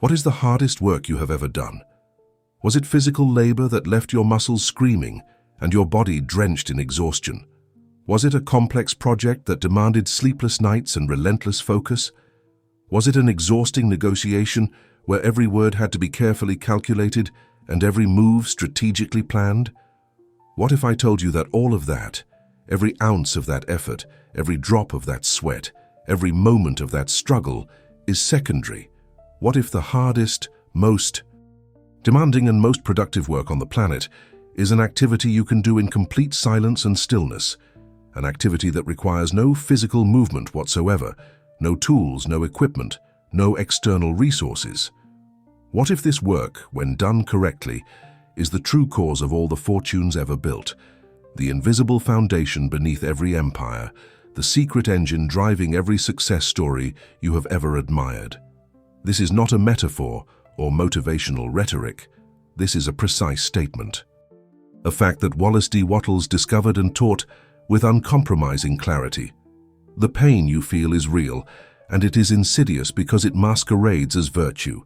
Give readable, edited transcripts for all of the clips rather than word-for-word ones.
What is the hardest work you have ever done? Was it physical labor that left your muscles screaming and your body drenched in exhaustion? Was it a complex project that demanded sleepless nights and relentless focus? Was it an exhausting negotiation where every word had to be carefully calculated and every move strategically planned? What if I told you that all of that, every ounce of that effort, every drop of that sweat, every moment of that struggle is secondary? What if the hardest, most demanding and most productive work on the planet is an activity you can do in complete silence and stillness, an activity that requires no physical movement whatsoever, no tools, no equipment, no external resources? What if this work, when done correctly, is the true cause of all the fortunes ever built, the invisible foundation beneath every empire, the secret engine driving every success story you have ever admired? This is not a metaphor or motivational rhetoric. This is a precise statement. A fact that Wallace D. Wattles discovered and taught with uncompromising clarity. The pain you feel is real, and it is insidious because it masquerades as virtue.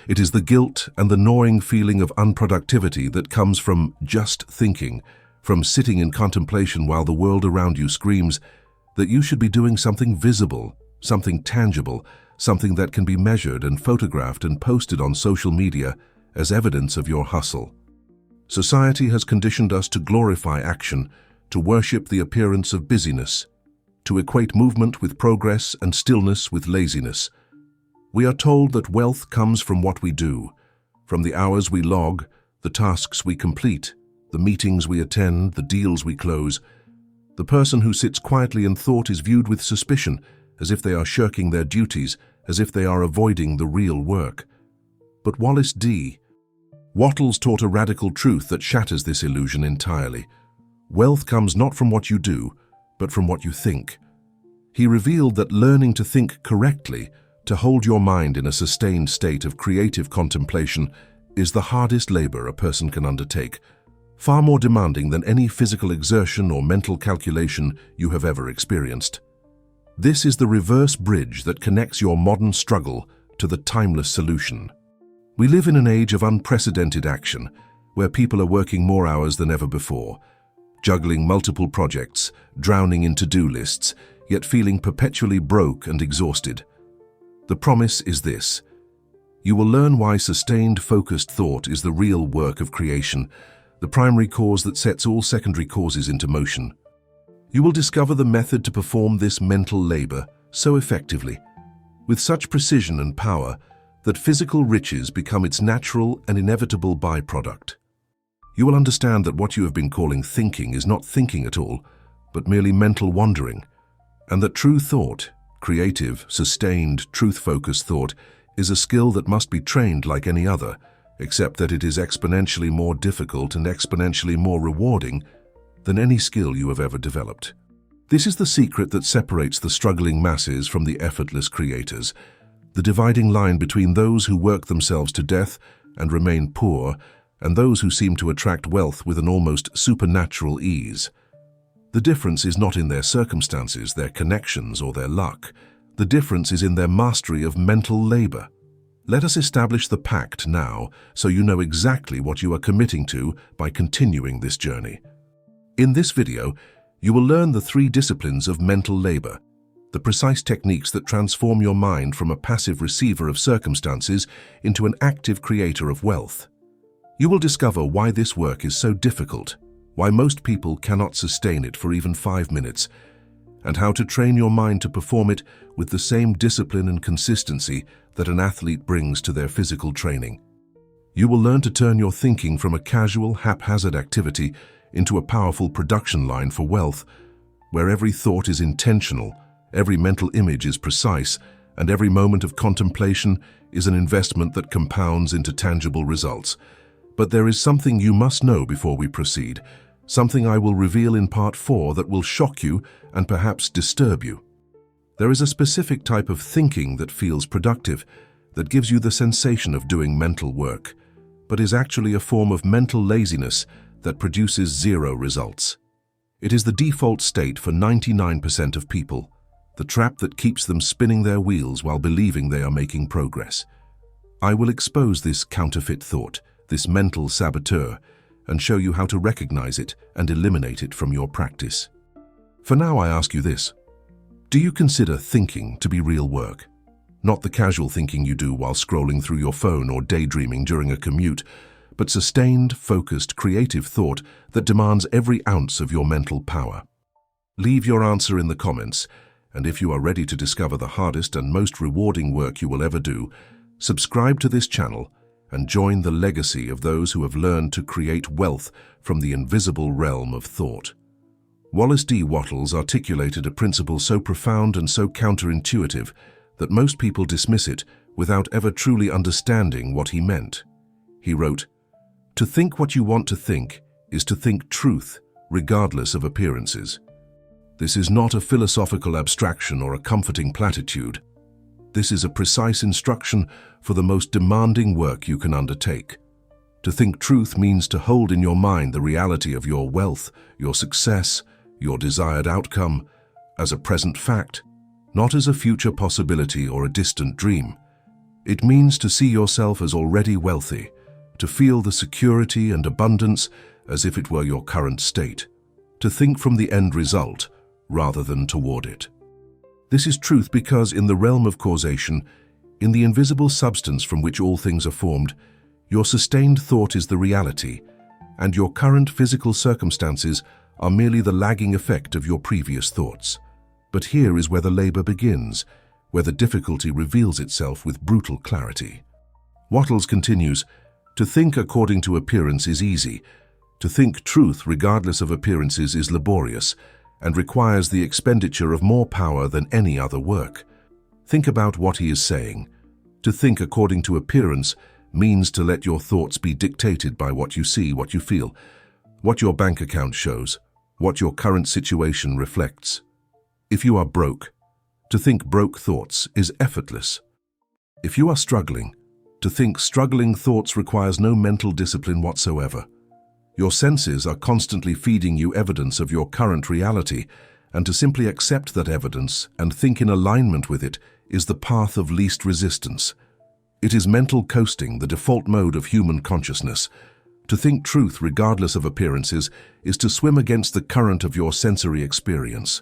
It is the guilt and the gnawing feeling of unproductivity that comes from just thinking, from sitting in contemplation while the world around you screams that you should be doing something visible, something tangible, something that can be measured and photographed and posted on social media as evidence of your hustle. Society has conditioned us to glorify action, to worship the appearance of busyness, to equate movement with progress and stillness with laziness. We are told that wealth comes from what we do, from the hours we log, the tasks we complete, the meetings we attend, the deals we close. The person who sits quietly in thought is viewed with suspicion, as if they are shirking their duties, as if they are avoiding the real work. But Wallace D. Wattles taught a radical truth that shatters this illusion entirely. Wealth comes not from what you do, but from what you think. He revealed that learning to think correctly, to hold your mind in a sustained state of creative contemplation, is the hardest labor a person can undertake, far more demanding than any physical exertion or mental calculation you have ever experienced. This is the reverse bridge that connects your modern struggle to the timeless solution. We live in an age of unprecedented action, where people are working more hours than ever before, juggling multiple projects, drowning in to-do lists, yet feeling perpetually broke and exhausted. The promise is this: you will learn why sustained, focused thought is the real work of creation, the primary cause that sets all secondary causes into motion. You will discover the method to perform this mental labor so effectively, with such precision and power, that physical riches become its natural and inevitable byproduct. You will understand that what you have been calling thinking is not thinking at all, but merely mental wandering, and that true thought, creative, sustained, truth-focused thought, is a skill that must be trained like any other, except that it is exponentially more difficult and exponentially more rewarding than any skill you have ever developed. This is the secret that separates the struggling masses from the effortless creators, the dividing line between those who work themselves to death and remain poor, and those who seem to attract wealth with an almost supernatural ease. The difference is not in their circumstances, their connections, or their luck. The difference is in their mastery of mental labor. Let us establish the pact now, so you know exactly what you are committing to by continuing this journey. In this video, you will learn the 3 disciplines of mental labor, the precise techniques that transform your mind from a passive receiver of circumstances into an active creator of wealth. You will discover why this work is so difficult, why most people cannot sustain it for even 5 minutes, and how to train your mind to perform it with the same discipline and consistency that an athlete brings to their physical training. You will learn to turn your thinking from a casual, haphazard activity into a powerful production line for wealth, where every thought is intentional, every mental image is precise, and every moment of contemplation is an investment that compounds into tangible results. But there is something you must know before we proceed, something I will reveal in part 4 that will shock you and perhaps disturb you. There is a specific type of thinking that feels productive, that gives you the sensation of doing mental work, but is actually a form of mental laziness that produces 0 results. It is the default state for 99% of people, the trap that keeps them spinning their wheels while believing they are making progress. I will expose this counterfeit thought, this mental saboteur, and show you how to recognize it and eliminate it from your practice. For now, I ask you this. Do you consider thinking to be real work? Not the casual thinking you do while scrolling through your phone or daydreaming during a commute, but sustained, focused, creative thought that demands every ounce of your mental power. Leave your answer in the comments, and if you are ready to discover the hardest and most rewarding work you will ever do, subscribe to this channel and join the legacy of those who have learned to create wealth from the invisible realm of thought. Wallace D. Wattles articulated a principle so profound and so counterintuitive that most people dismiss it without ever truly understanding what he meant. He wrote, "To think what you want to think is to think truth, regardless of appearances." This is not a philosophical abstraction or a comforting platitude. This is a precise instruction for the most demanding work you can undertake. To think truth means to hold in your mind the reality of your wealth, your success, your desired outcome, as a present fact, not as a future possibility or a distant dream. It means to see yourself as already wealthy, to feel the security and abundance as if it were your current state, to think from the end result rather than toward it. This is truth because in the realm of causation, in the invisible substance from which all things are formed, your sustained thought is the reality, and your current physical circumstances are merely the lagging effect of your previous thoughts. But here is where the labor begins, where the difficulty reveals itself with brutal clarity. Wattles continues, "To think according to appearance is easy. To think truth regardless of appearances is laborious, and requires the expenditure of more power than any other work." Think about what he is saying. To think according to appearance means to let your thoughts be dictated by what you see, what you feel, what your bank account shows, what your current situation reflects. If you are broke, to think broke thoughts is effortless. If you are struggling, to think struggling thoughts requires no mental discipline whatsoever. Your senses are constantly feeding you evidence of your current reality, and to simply accept that evidence and think in alignment with it is the path of least resistance. It is mental coasting, the default mode of human consciousness. To think truth regardless of appearances is to swim against the current of your sensory experience.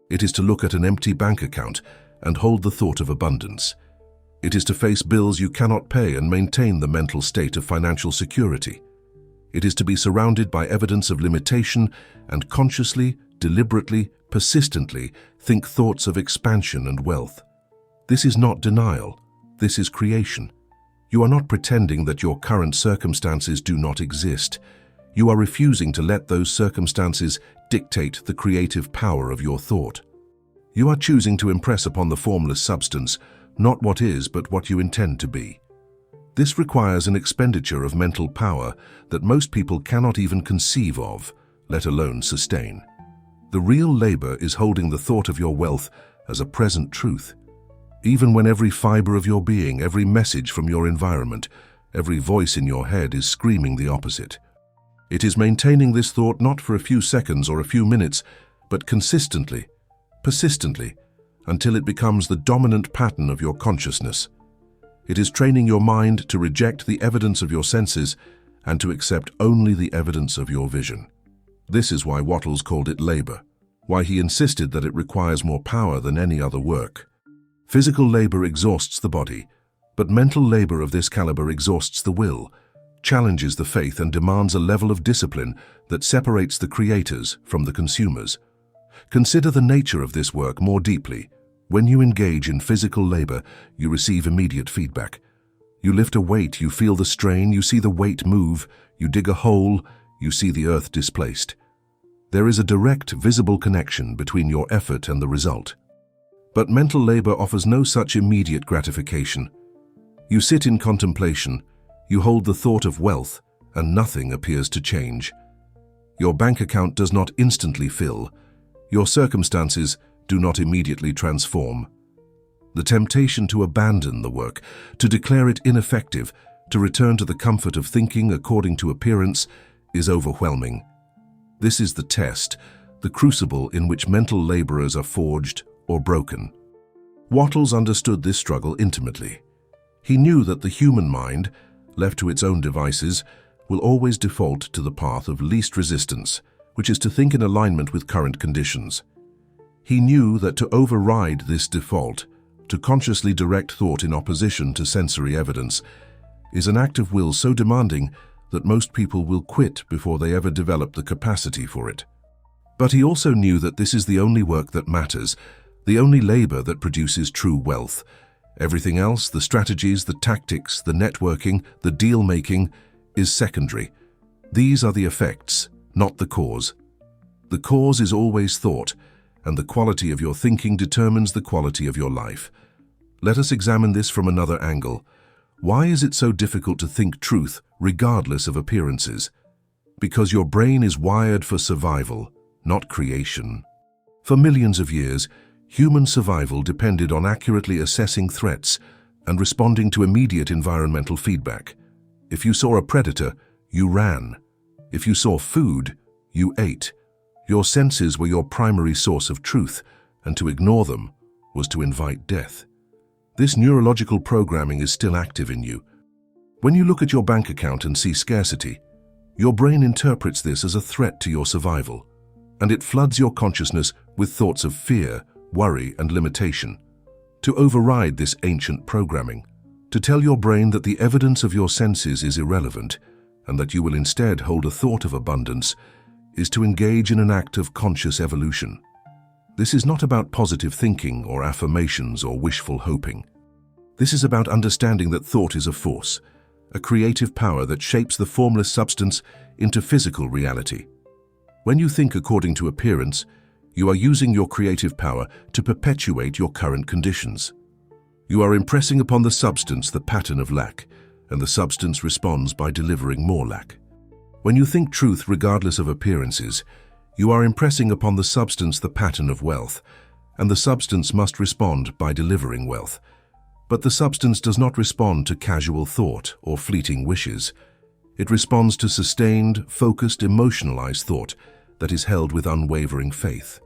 It is to look at an empty bank account and hold the thought of abundance. It is to face bills you cannot pay and maintain the mental state of financial security. It is to be surrounded by evidence of limitation and consciously, deliberately, persistently think thoughts of expansion and wealth. This is not denial. This is creation. You are not pretending that your current circumstances do not exist. You are refusing to let those circumstances dictate the creative power of your thought. You are choosing to impress upon the formless substance not what is but what you intend to be. This requires an expenditure of mental power that most people cannot even conceive of, let alone sustain. The real labor is holding the thought of your wealth as a present truth, even when every fiber of your being, every message from your environment, every voice in your head is screaming the opposite. It is maintaining this thought not for a few seconds or a few minutes, but consistently, persistently, until it becomes the dominant pattern of your consciousness. It is training your mind to reject the evidence of your senses and to accept only the evidence of your vision. This is why Wattles called it labor, why he insisted that it requires more power than any other work. Physical labor exhausts the body, but mental labor of this caliber exhausts the will, challenges the faith, and demands a level of discipline that separates the creators from the consumers. Consider the nature of this work more deeply. When you engage in physical labor, you receive immediate feedback. You lift a weight, you feel the strain, you see the weight move, you dig a hole, you see the earth displaced. There is a direct, visible connection between your effort and the result. But mental labor offers no such immediate gratification. You sit in contemplation, you hold the thought of wealth, and nothing appears to change. Your bank account does not instantly fill. Your circumstances do not immediately transform. The temptation to abandon the work, to declare it ineffective, to return to the comfort of thinking according to appearance, is overwhelming. This is the test, the crucible in which mental laborers are forged or broken. Wattles understood this struggle intimately. He knew that the human mind, left to its own devices, will always default to the path of least resistance, which is to think in alignment with current conditions. He knew that to override this default, to consciously direct thought in opposition to sensory evidence, is an act of will so demanding that most people will quit before they ever develop the capacity for it. But he also knew that this is the only work that matters, the only labor that produces true wealth. Everything else, the strategies, the tactics, the networking, the deal-making, is secondary. These are the effects, not the cause. The cause is always thought, and the quality of your thinking determines the quality of your life. Let us examine this from another angle. Why is it so difficult to think truth regardless of appearances? Because your brain is wired for survival, not creation. For millions of years, human survival depended on accurately assessing threats and responding to immediate environmental feedback. If you saw a predator, you ran. If you saw food, you ate. Your senses were your primary source of truth, and to ignore them was to invite death. This neurological programming is still active in you. When you look at your bank account and see scarcity, your brain interprets this as a threat to your survival, and it floods your consciousness with thoughts of fear, worry, and limitation. To override this ancient programming, to tell your brain that the evidence of your senses is irrelevant, and that you will instead hold a thought of abundance, is to engage in an act of conscious evolution. This is not about positive thinking or affirmations or wishful hoping. This is about understanding that thought is a force, a creative power that shapes the formless substance into physical reality. When you think according to appearance, you are using your creative power to perpetuate your current conditions. You are impressing upon the substance the pattern of lack, and the substance responds by delivering more lack. When you think truth regardless of appearances, you are impressing upon the substance the pattern of wealth, and the substance must respond by delivering wealth. But the substance does not respond to casual thought or fleeting wishes. It responds to sustained, focused, emotionalized thought that is held with unwavering faith.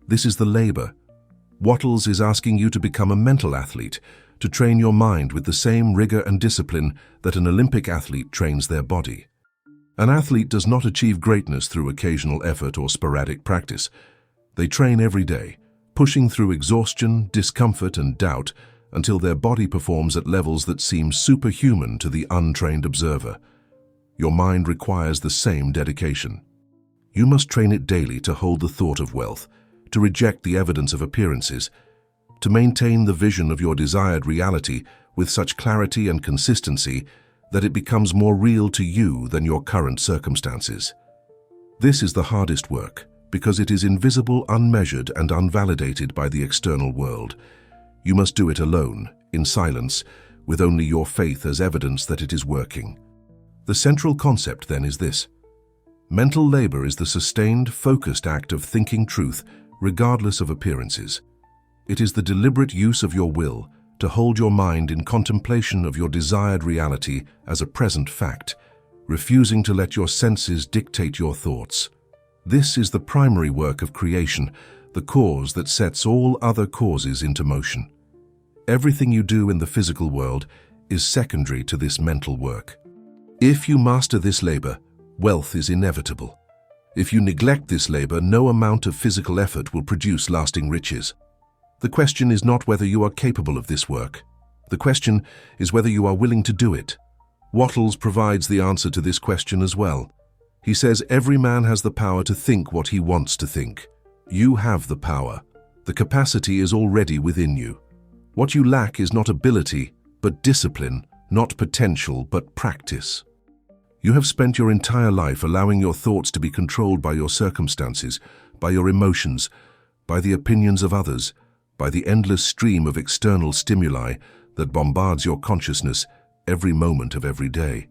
This is the labor. Wattles is asking you to become a mental athlete, to train your mind with the same rigor and discipline that an Olympic athlete trains their body. An athlete does not achieve greatness through occasional effort or sporadic practice. They train every day, pushing through exhaustion, discomfort, and doubt until their body performs at levels that seem superhuman to the untrained observer. Your mind requires the same dedication. You must train it daily to hold the thought of wealth, to reject the evidence of appearances, to maintain the vision of your desired reality with such clarity and consistency that it becomes more real to you than your current circumstances. This is the hardest work because it is invisible, unmeasured, and unvalidated by the external world. You must do it alone, in silence, with only your faith as evidence that it is working. The central concept then is this: mental labor is the sustained, focused act of thinking truth regardless of appearances. It is the deliberate use of your will to hold your mind in contemplation of your desired reality as a present fact, refusing to let your senses dictate your thoughts. This is the primary work of creation, the cause that sets all other causes into motion. Everything you do in the physical world is secondary to this mental work. If you master this labor, wealth is inevitable. If you neglect this labor, no amount of physical effort will produce lasting riches. The question is not whether you are capable of this work. The question is whether you are willing to do it. Wattles provides the answer to this question as well. He says every man has the power to think what he wants to think. You have the power. The capacity is already within you. What you lack is not ability, but discipline, not potential, but practice. You have spent your entire life allowing your thoughts to be controlled by your circumstances, by your emotions, by the opinions of others, by the endless stream of external stimuli that bombards your consciousness every moment of every day.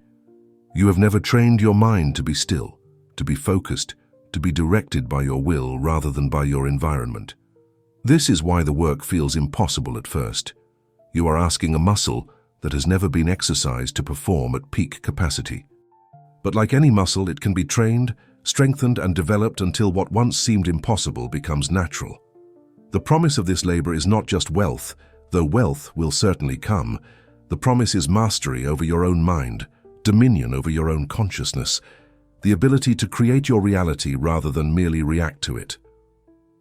You have never trained your mind to be still, to be focused, to be directed by your will rather than by your environment. This is why the work feels impossible at first. You are asking a muscle that has never been exercised to perform at peak capacity. But like any muscle, it can be trained, strengthened, and developed until what once seemed impossible becomes natural. The promise of this labor is not just wealth, though wealth will certainly come. The promise is mastery over your own mind, dominion over your own consciousness, the ability to create your reality rather than merely react to it.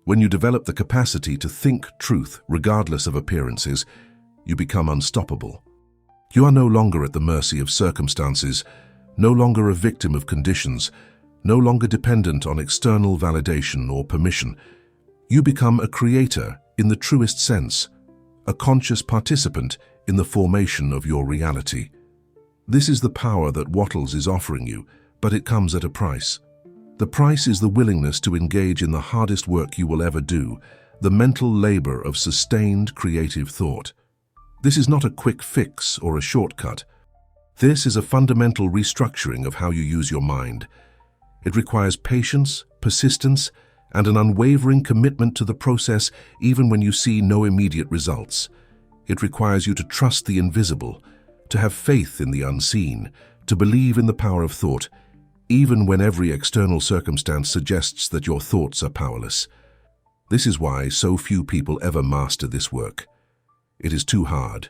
When you develop the capacity to think truth regardless of appearances, you become unstoppable. You are no longer at the mercy of circumstances, no longer a victim of conditions, no longer dependent on external validation or permission. You become a creator in the truest sense, a conscious participant in the formation of your reality. This is the power that Wattles is offering you, but it comes at a price. The price is the willingness to engage in the hardest work you will ever do, the mental labor of sustained creative thought. This is not a quick fix or a shortcut. This is a fundamental restructuring of how you use your mind. It requires patience, persistence, and an unwavering commitment to the process even when you see no immediate results. It requires you to trust the invisible, to have faith in the unseen, to believe in the power of thought, even when every external circumstance suggests that your thoughts are powerless. This is why so few people ever master this work. It is too hard,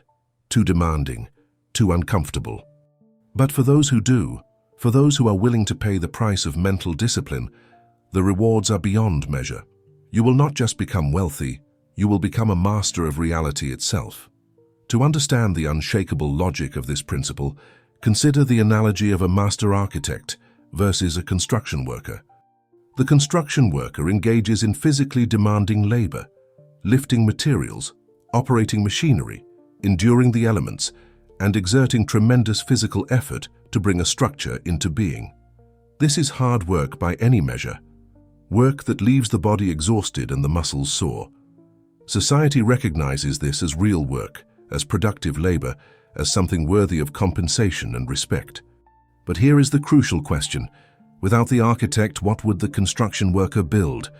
too demanding, too uncomfortable. But for those who do, for those who are willing to pay the price of mental discipline, the rewards are beyond measure. You will not just become wealthy, you will become a master of reality itself. To understand the unshakable logic of this principle, consider the analogy of a master architect versus a construction worker. The construction worker engages in physically demanding labor, lifting materials, operating machinery, enduring the elements, and exerting tremendous physical effort to bring a structure into being. This is hard work by any measure, work that leaves the body exhausted and the muscles sore. Society recognizes this as real work, as productive labor, as something worthy of compensation and respect. But here is the crucial question. Without the architect, what would the construction worker build?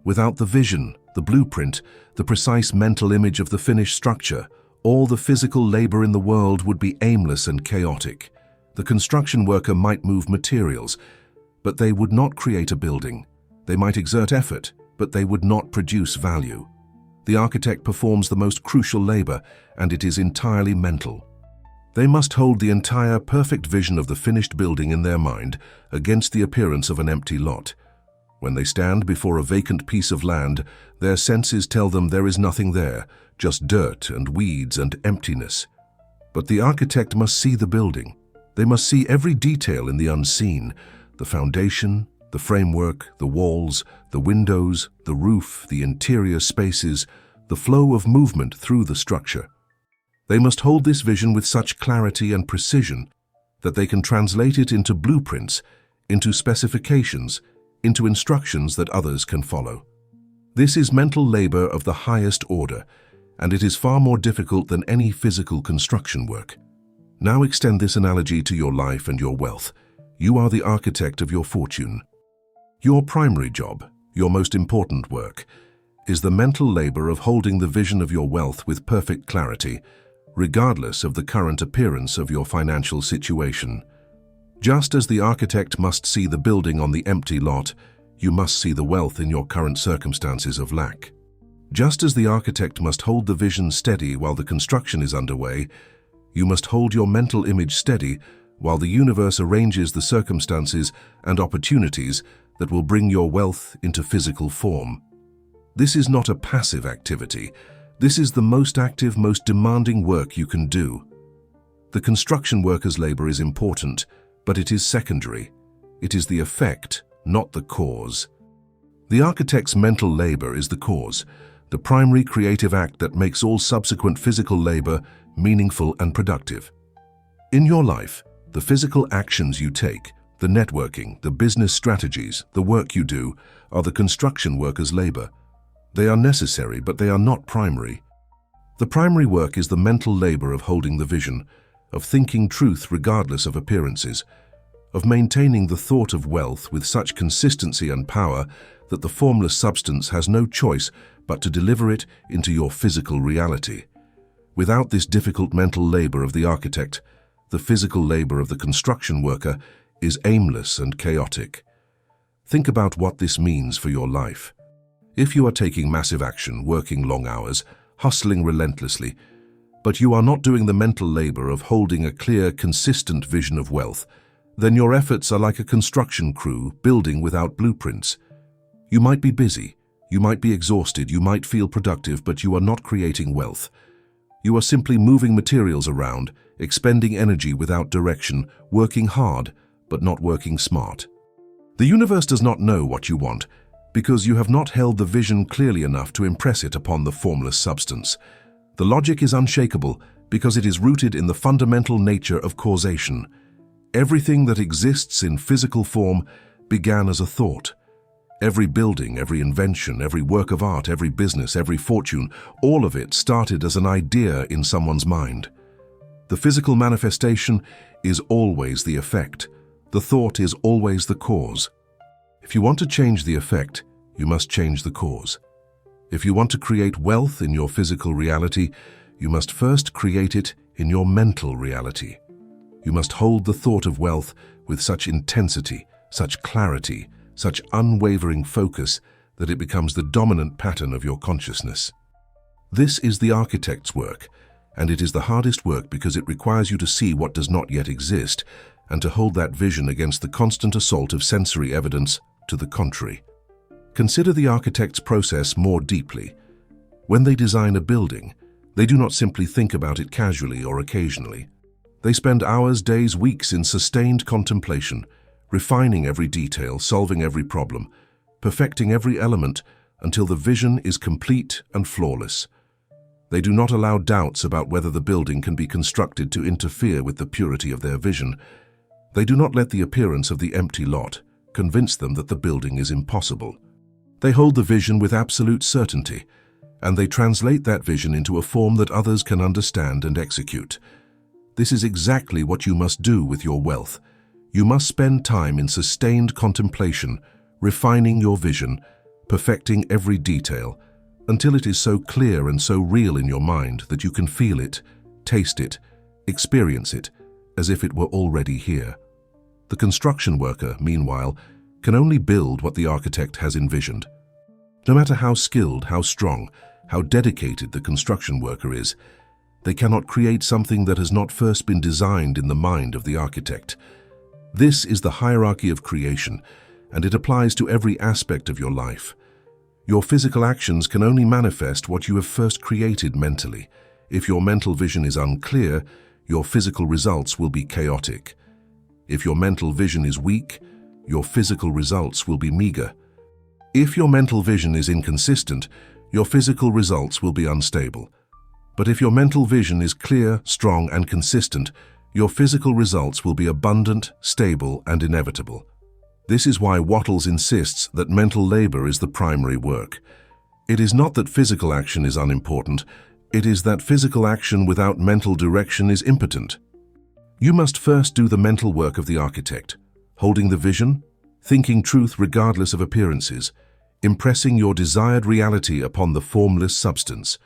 Without the vision, the blueprint, the precise mental image of the finished structure, all the physical labor in the world would be aimless and chaotic. The construction worker might move materials, but they would not create a building. They might exert effort, but they would not produce value. The architect performs the most crucial labor, and it is entirely mental. They must hold the entire perfect vision of the finished building in their mind against the appearance of an empty lot. When they stand before a vacant piece of land, their senses tell them there is nothing there, just dirt and weeds and emptiness. But the architect must see the building. They must see every detail in the unseen, the foundation, the framework, the walls, the windows, the roof, the interior spaces, the flow of movement through the structure. They must hold this vision with such clarity and precision that they can translate it into blueprints, into specifications, into instructions that others can follow. This is mental labor of the highest order, and it is far more difficult than any physical construction work. Now extend this analogy to your life and your wealth. You are the architect of your fortune. Your primary job, your most important work, is the mental labor of holding the vision of your wealth with perfect clarity, regardless of the current appearance of your financial situation. Just as the architect must see the building on the empty lot, you must see the wealth in your current circumstances of lack. Just as the architect must hold the vision steady while the construction is underway, you must hold your mental image steady while the universe arranges the circumstances and opportunities that will bring your wealth into physical form. This is not a passive activity. This is the most active, most demanding work you can do. The construction worker's labor is important, but it is secondary. It is the effect, not the cause. The architect's mental labor is the cause, the primary creative act that makes all subsequent physical labor meaningful and productive. In your life, the physical actions you take, the networking, the business strategies, the work you do, are the construction worker's labor. They are necessary, but they are not primary. The primary work is the mental labor of holding the vision, of thinking truth regardless of appearances, of maintaining the thought of wealth with such consistency and power that the formless substance has no choice but to deliver it into your physical reality. Without this difficult mental labor of the architect, the physical labor of the construction worker is aimless and chaotic. Think about what this means for your life. If you are taking massive action, working long hours, hustling relentlessly, but you are not doing the mental labor of holding a clear, consistent vision of wealth, then your efforts are like a construction crew building without blueprints. You might be busy, you might be exhausted, you might feel productive, but you are not creating wealth. You are simply moving materials around, expending energy without direction, working hard, but not working smart. The universe does not know what you want, because you have not held the vision clearly enough to impress it upon the formless substance. The logic is unshakable because it is rooted in the fundamental nature of causation. Everything that exists in physical form began as a thought. Every building, every invention, every work of art, every business, every fortune, all of it started as an idea in someone's mind. The physical manifestation is always the effect. The thought is always the cause. If you want to change the effect, you must change the cause. If you want to create wealth in your physical reality, you must first create it in your mental reality. You must hold the thought of wealth with such intensity, such clarity, such unwavering focus that it becomes the dominant pattern of your consciousness. This is the architect's work, and it is the hardest work because it requires you to see what does not yet exist and to hold that vision against the constant assault of sensory evidence to the contrary. Consider the architect's process more deeply. When they design a building, they do not simply think about it casually or occasionally. They spend hours, days, weeks in sustained contemplation, refining every detail, solving every problem, perfecting every element until the vision is complete and flawless. They do not allow doubts about whether the building can be constructed to interfere with the purity of their vision. They do not let the appearance of the empty lot convince them that the building is impossible. They hold the vision with absolute certainty, and they translate that vision into a form that others can understand and execute. This is exactly what you must do with your wealth. You must spend time in sustained contemplation, refining your vision, perfecting every detail, until it is so clear and so real in your mind that you can feel it, taste it, experience it, as if it were already here. The construction worker, meanwhile, can only build what the architect has envisioned. No matter how skilled, how strong, how dedicated the construction worker is, they cannot create something that has not first been designed in the mind of the architect. This is the hierarchy of creation, and it applies to every aspect of your life. Your physical actions can only manifest what you have first created mentally. If your mental vision is unclear, your physical results will be chaotic. If your mental vision is weak, your physical results will be meager. If your mental vision is inconsistent, your physical results will be unstable. But if your mental vision is clear, strong, and consistent, your physical results will be abundant, stable, and inevitable. This is why Wattles insists that mental labor is the primary work. It is not that physical action is unimportant, it is that physical action without mental direction is impotent. You must first do the mental work of the architect, holding the vision, thinking truth regardless of appearances, impressing your desired reality upon the formless substance.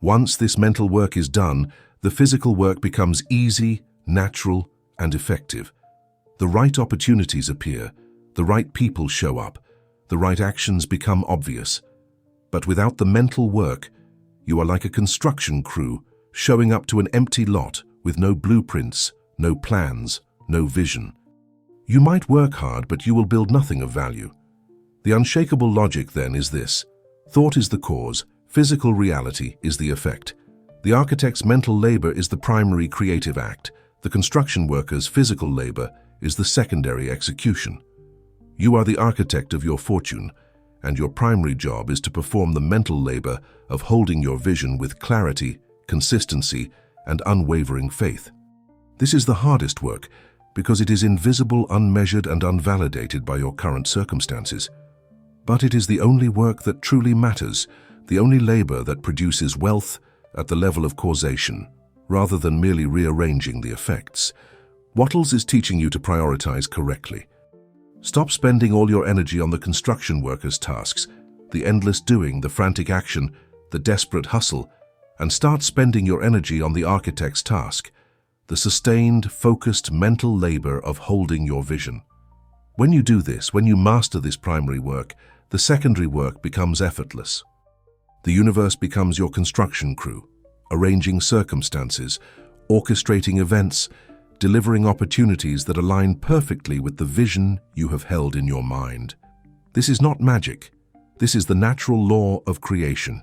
Once this mental work is done, the physical work becomes easy, natural, and effective. The right opportunities appear, the right people show up, the right actions become obvious. But without the mental work, you are like a construction crew showing up to an empty lot with no blueprints, no plans, no vision. You might work hard, but you will build nothing of value. The unshakable logic then is this: thought is the cause, physical reality is the effect. The architect's mental labor is the primary creative act. The construction worker's physical labor is the secondary execution. You are the architect of your fortune, and your primary job is to perform the mental labor of holding your vision with clarity, consistency, and unwavering faith. This is the hardest work because it is invisible, unmeasured, and unvalidated by your current circumstances. But it is the only work that truly matters, the only labor that produces wealth at the level of causation, rather than merely rearranging the effects. Wattles is teaching you to prioritize correctly. Stop spending all your energy on the construction worker's tasks, the endless doing, the frantic action, the desperate hustle, and start spending your energy on the architect's task, the sustained, focused mental labor of holding your vision. When you do this, when you master this primary work, the secondary work becomes effortless. The universe becomes your construction crew, arranging circumstances, orchestrating events, delivering opportunities that align perfectly with the vision you have held in your mind. This is not magic. This is the natural law of creation.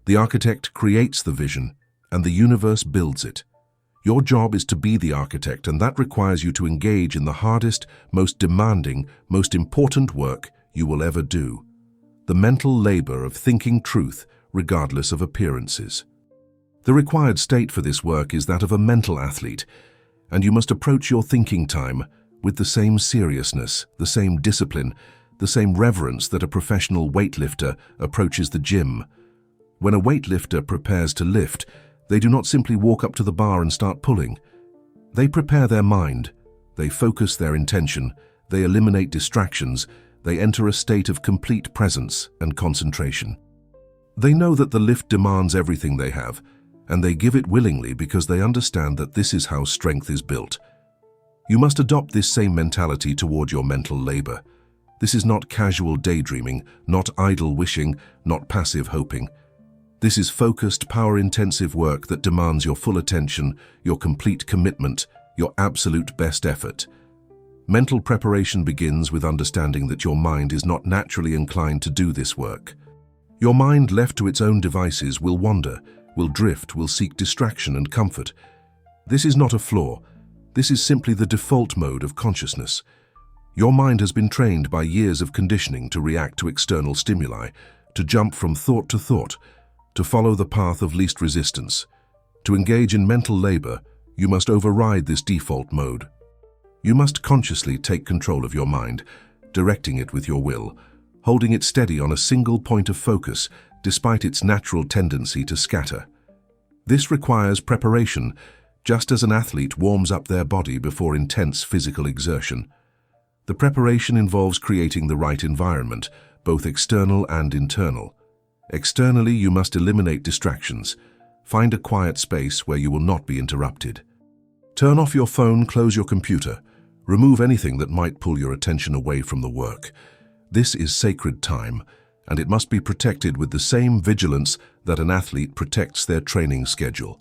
The architect creates the vision, and the universe builds it. Your job is to be the architect, and that requires you to engage in the hardest, most demanding, most important work you will ever do. The mental labor of thinking truth, regardless of appearances. The required state for this work is that of a mental athlete, and you must approach your thinking time with the same seriousness, the same discipline, the same reverence that a professional weightlifter approaches the gym. When a weightlifter prepares to lift, they do not simply walk up to the bar and start pulling. They prepare their mind, they focus their intention, they eliminate distractions, they enter a state of complete presence and concentration. They know that the lift demands everything they have, and they give it willingly because they understand that this is how strength is built. You must adopt this same mentality toward your mental labor. This is not casual daydreaming, not idle wishing, not passive hoping. This is focused, power-intensive work that demands your full attention, your complete commitment, your absolute best effort. Mental preparation begins with understanding that your mind is not naturally inclined to do this work. Your mind, left to its own devices, will wander, will drift, will seek distraction and comfort. This is not a flaw. This is simply the default mode of consciousness. Your mind has been trained by years of conditioning to react to external stimuli, to jump from thought to thought, to follow the path of least resistance. To engage in mental labor, you must override this default mode. You must consciously take control of your mind, directing it with your will, holding it steady on a single point of focus, despite its natural tendency to scatter. This requires preparation, just as an athlete warms up their body before intense physical exertion. The preparation involves creating the right environment, both external and internal. Externally, you must eliminate distractions. Find a quiet space where you will not be interrupted. Turn off your phone, close your computer. Remove anything that might pull your attention away from the work. This is sacred time, and it must be protected with the same vigilance that an athlete protects their training schedule.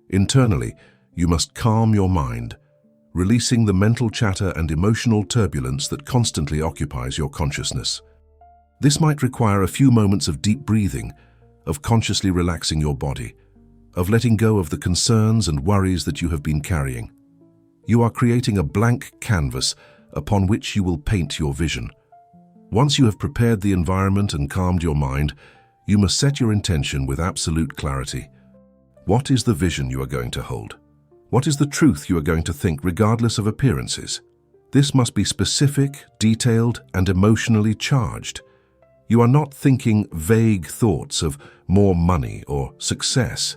Internally, you must calm your mind, releasing the mental chatter and emotional turbulence that constantly occupies your consciousness. This might require a few moments of deep breathing, of consciously relaxing your body, of letting go of the concerns and worries that you have been carrying. You are creating a blank canvas upon which you will paint your vision. Once you have prepared the environment and calmed your mind, you must set your intention with absolute clarity. What is the vision you are going to hold? What is the truth you are going to think regardless of appearances? This must be specific, detailed, and emotionally charged. You are not thinking vague thoughts of more money or success.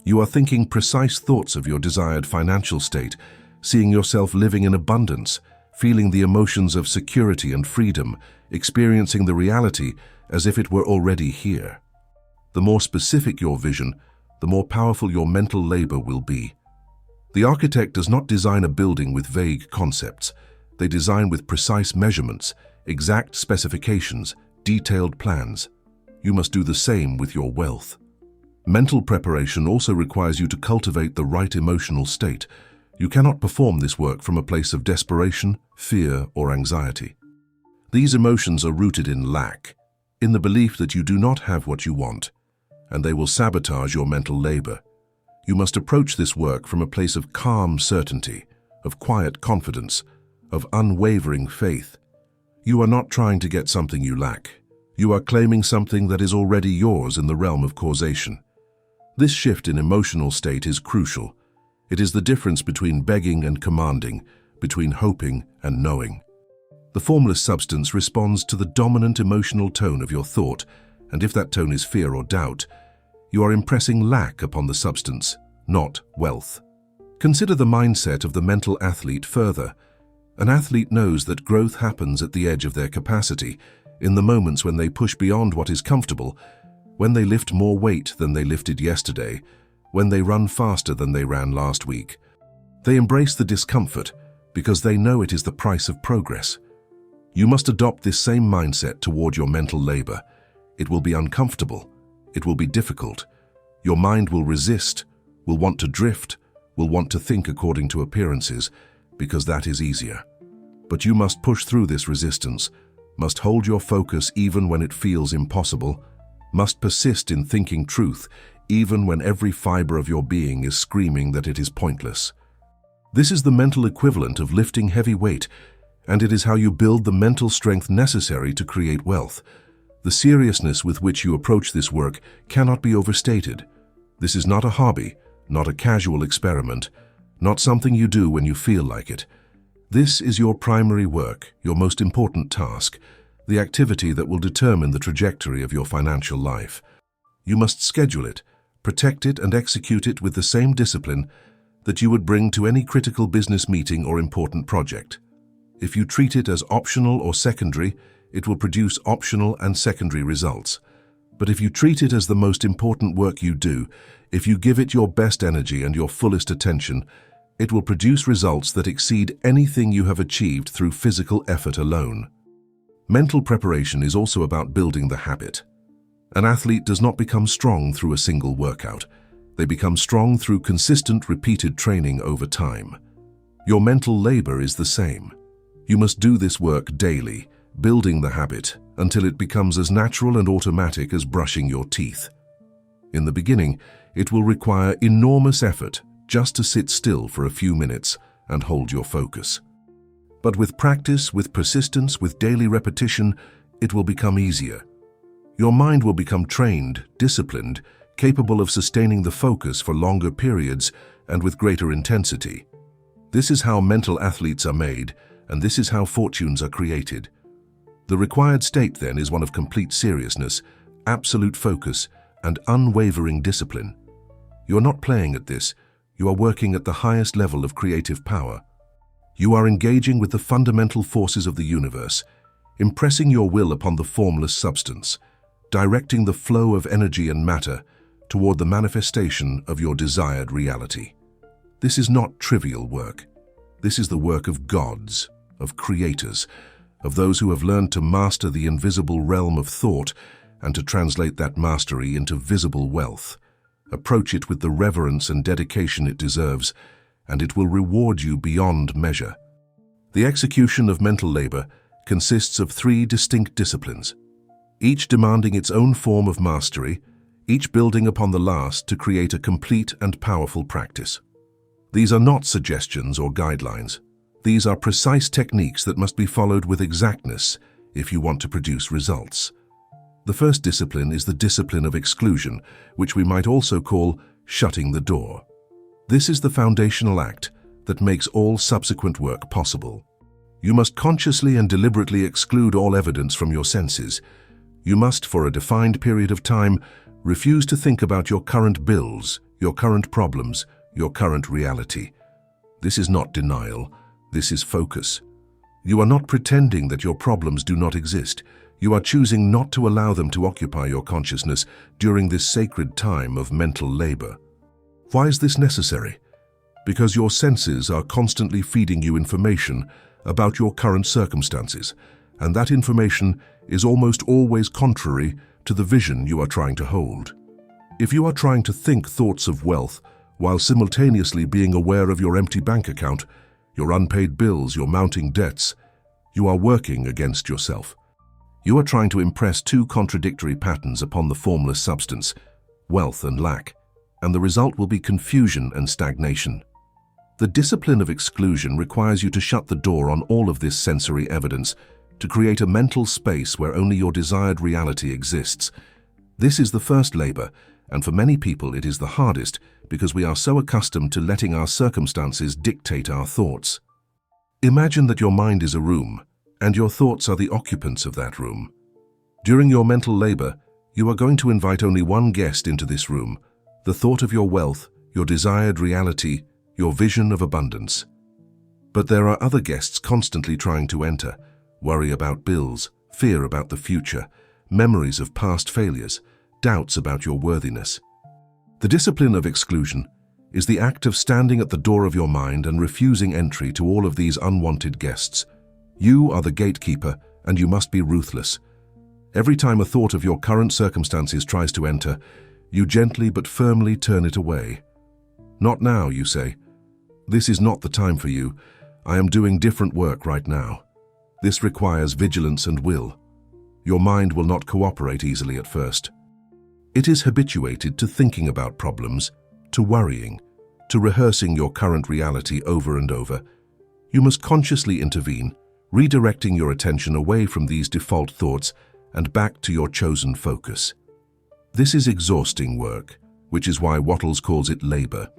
You are thinking precise thoughts of your desired financial state, seeing yourself living in abundance, feeling the emotions of security and freedom, experiencing the reality as if it were already here. The more specific your vision, the more powerful your mental labor will be. The architect does not design a building with vague concepts. They design with precise measurements, exact specifications, detailed plans. You must do the same with your wealth. Mental preparation also requires you to cultivate the right emotional state. You cannot perform this work from a place of desperation, fear, or anxiety. These emotions are rooted in lack, in the belief that you do not have what you want, and they will sabotage your mental labor. You must approach this work from a place of calm certainty, of quiet confidence, of unwavering faith. You are not trying to get something you lack. You are claiming something that is already yours in the realm of causation. This shift in emotional state is crucial. It is the difference between begging and commanding, between hoping and knowing. The formless substance responds to the dominant emotional tone of your thought, and if that tone is fear or doubt, you are impressing lack upon the substance, not wealth. Consider the mindset of the mental athlete further. An athlete knows that growth happens at the edge of their capacity, in the moments when they push beyond what is comfortable, when they lift more weight than they lifted yesterday, when they run faster than they ran last week. They embrace the discomfort because they know it is the price of progress. You must adopt this same mindset toward your mental labor. It will be uncomfortable. It will be difficult. Your mind will resist, will want to drift, will want to think according to appearances, because that is easier. But you must push through this resistance, must hold your focus even when it feels impossible, must persist in thinking truth even when every fiber of your being is screaming that it is pointless. This is the mental equivalent of lifting heavy weight, and it is how you build the mental strength necessary to create wealth. The seriousness with which you approach this work cannot be overstated. This is not a hobby, not a casual experiment, not something you do when you feel like it. This is your primary work, your most important task, the activity that will determine the trajectory of your financial life. You must schedule it, protect it, and execute it with the same discipline that you would bring to any critical business meeting or important project. If you treat it as optional or secondary, it will produce optional and secondary results. But if you treat it as the most important work you do, if you give it your best energy and your fullest attention, it will produce results that exceed anything you have achieved through physical effort alone. Mental preparation is also about building the habit. An athlete does not become strong through a single workout. They become strong through consistent, repeated training over time. Your mental labor is the same. You must do this work daily, building the habit until it becomes as natural and automatic as brushing your teeth. In the beginning, it will require enormous effort just to sit still for a few minutes and hold your focus. But with practice, with persistence, with daily repetition, it will become easier. Your mind will become trained, disciplined, capable of sustaining the focus for longer periods and with greater intensity. This is how mental athletes are made, and this is how fortunes are created. The required state, then, is one of complete seriousness, absolute focus, and unwavering discipline. You are not playing at this. You are working at the highest level of creative power. You are engaging with the fundamental forces of the universe, impressing your will upon the formless substance, directing the flow of energy and matter toward the manifestation of your desired reality. This is not trivial work. This is the work of gods, of creators, of those who have learned to master the invisible realm of thought and to translate that mastery into visible wealth. Approach it with the reverence and dedication it deserves, and it will reward you beyond measure. The execution of mental labor consists of 3 distinct disciplines, each demanding its own form of mastery, each building upon the last to create a complete and powerful practice. These are not suggestions or guidelines. These are precise techniques that must be followed with exactness if you want to produce results. The first discipline is the discipline of exclusion, which we might also call shutting the door. This is the foundational act that makes all subsequent work possible. You must consciously and deliberately exclude all evidence from your senses. You must, for a defined period of time, refuse to think about your current bills, your current problems, your current reality. This is not denial. This is focus. You are not pretending that your problems do not exist. You are choosing not to allow them to occupy your consciousness during this sacred time of mental labor. Why is this necessary? Because your senses are constantly feeding you information about your current circumstances, and that information is almost always contrary to the vision you are trying to hold. If you are trying to think thoughts of wealth while simultaneously being aware of your empty bank account, your unpaid bills, your mounting debts, you are working against yourself. You are trying to impress 2 contradictory patterns upon the formless substance, wealth and lack, and the result will be confusion and stagnation. The discipline of exclusion requires you to shut the door on all of this sensory evidence, to create a mental space where only your desired reality exists. This is the first labor, and for many people it is the hardest because we are so accustomed to letting our circumstances dictate our thoughts. Imagine that your mind is a room, and your thoughts are the occupants of that room. During your mental labor, you are going to invite only one guest into this room, the thought of your wealth, your desired reality, your vision of abundance. But there are other guests constantly trying to enter: worry about bills, fear about the future, memories of past failures, doubts about your worthiness. The discipline of exclusion is the act of standing at the door of your mind and refusing entry to all of these unwanted guests. You are the gatekeeper, and you must be ruthless. Every time a thought of your current circumstances tries to enter, you gently but firmly turn it away. Not now, you say. This is not the time for you. I am doing different work right now. This requires vigilance and will. Your mind will not cooperate easily at first. It is habituated to thinking about problems, to worrying, to rehearsing your current reality over and over. You must consciously intervene, redirecting your attention away from these default thoughts and back to your chosen focus. This is exhausting work, which is why Wattles calls it labor.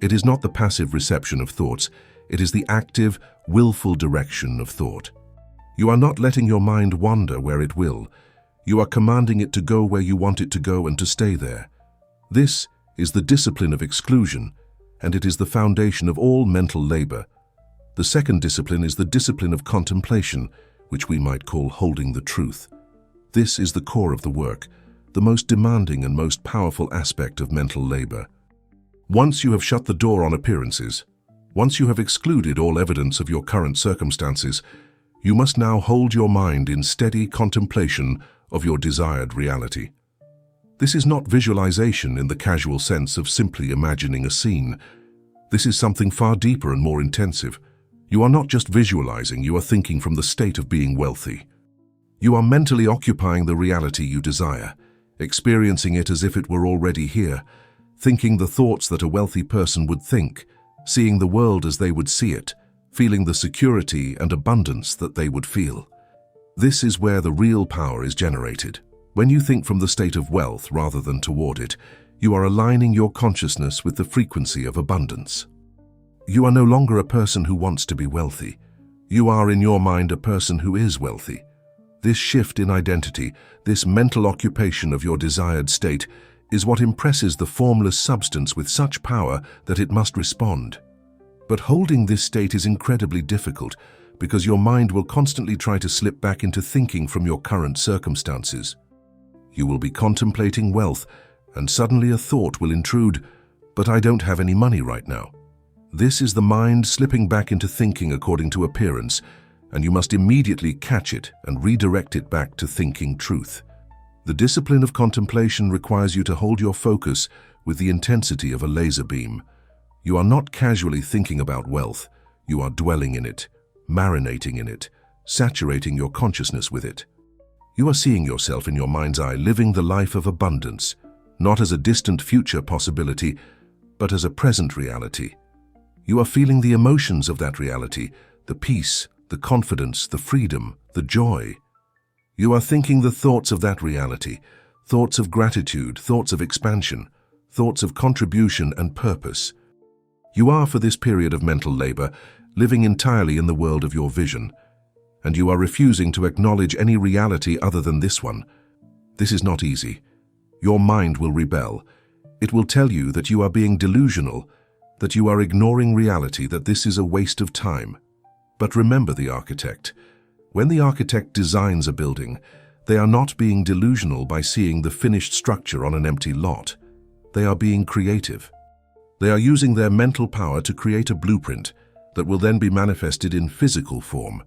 It is not the passive reception of thoughts, it is the active, willful direction of thought. You are not letting your mind wander where it will. You are commanding it to go where you want it to go and to stay there. This is the discipline of exclusion, and it is the foundation of all mental labor. The second discipline is the discipline of contemplation, which we might call holding the truth. This is the core of the work, the most demanding and most powerful aspect of mental labor. Once you have shut the door on appearances, once you have excluded all evidence of your current circumstances, you must now hold your mind in steady contemplation of your desired reality. This is not visualization in the casual sense of simply imagining a scene. This is something far deeper and more intensive. You are not just visualizing, you are thinking from the state of being wealthy. You are mentally occupying the reality you desire, experiencing it as if it were already here, thinking the thoughts that a wealthy person would think, seeing the world as they would see it, feeling the security and abundance that they would feel. This is where the real power is generated. When you think from the state of wealth rather than toward it, you are aligning your consciousness with the frequency of abundance. You are no longer a person who wants to be wealthy. You are in your mind a person who is wealthy. This shift in identity, this mental occupation of your desired state, is what impresses the formless substance with such power that it must respond. But holding this state is incredibly difficult because your mind will constantly try to slip back into thinking from your current circumstances. You will be contemplating wealth, and suddenly a thought will intrude, "But I don't have any money right now." This is the mind slipping back into thinking according to appearance, and you must immediately catch it and redirect it back to thinking truth. The discipline of contemplation requires you to hold your focus with the intensity of a laser beam. You are not casually thinking about wealth, you are dwelling in it, marinating in it, saturating your consciousness with it. You are seeing yourself in your mind's eye living the life of abundance, not as a distant future possibility, but as a present reality. You are feeling the emotions of that reality, the peace, the confidence, the freedom, the joy. You are thinking the thoughts of that reality, thoughts of gratitude, thoughts of expansion, thoughts of contribution and purpose. You are, for this period of mental labor, living entirely in the world of your vision, and you are refusing to acknowledge any reality other than this one. This is not easy. Your mind will rebel. It will tell you that you are being delusional, that you are ignoring reality, that this is a waste of time. But remember the architect. When the architect designs a building, they are not being delusional by seeing the finished structure on an empty lot. They are being creative. They are using their mental power to create a blueprint that will then be manifested in physical form.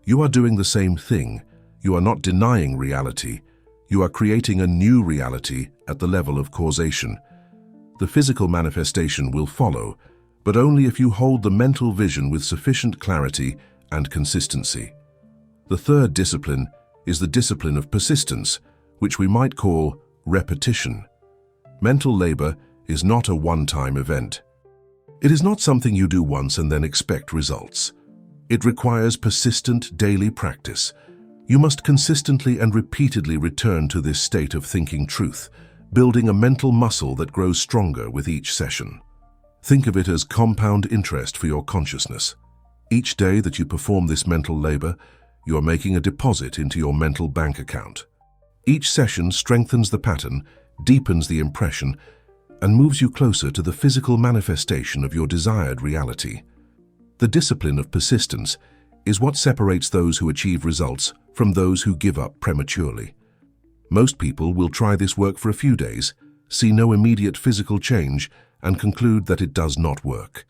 You are doing the same thing. You are not denying reality. You are creating a new reality at the level of causation. The physical manifestation will follow, but only if you hold the mental vision with sufficient clarity and consistency. The third discipline is the discipline of persistence, which we might call repetition. Mental labor is not a one-time event. It is not something you do once and then expect results. It requires persistent daily practice. You must consistently and repeatedly return to this state of thinking truth, building a mental muscle that grows stronger with each session. Think of it as compound interest for your consciousness. Each day that you perform this mental labor, you are making a deposit into your mental bank account. Each session strengthens the pattern, deepens the impression, and moves you closer to the physical manifestation of your desired reality. The discipline of persistence is what separates those who achieve results from those who give up prematurely. Most people will try this work for a few days, see no immediate physical change, and conclude that it does not work.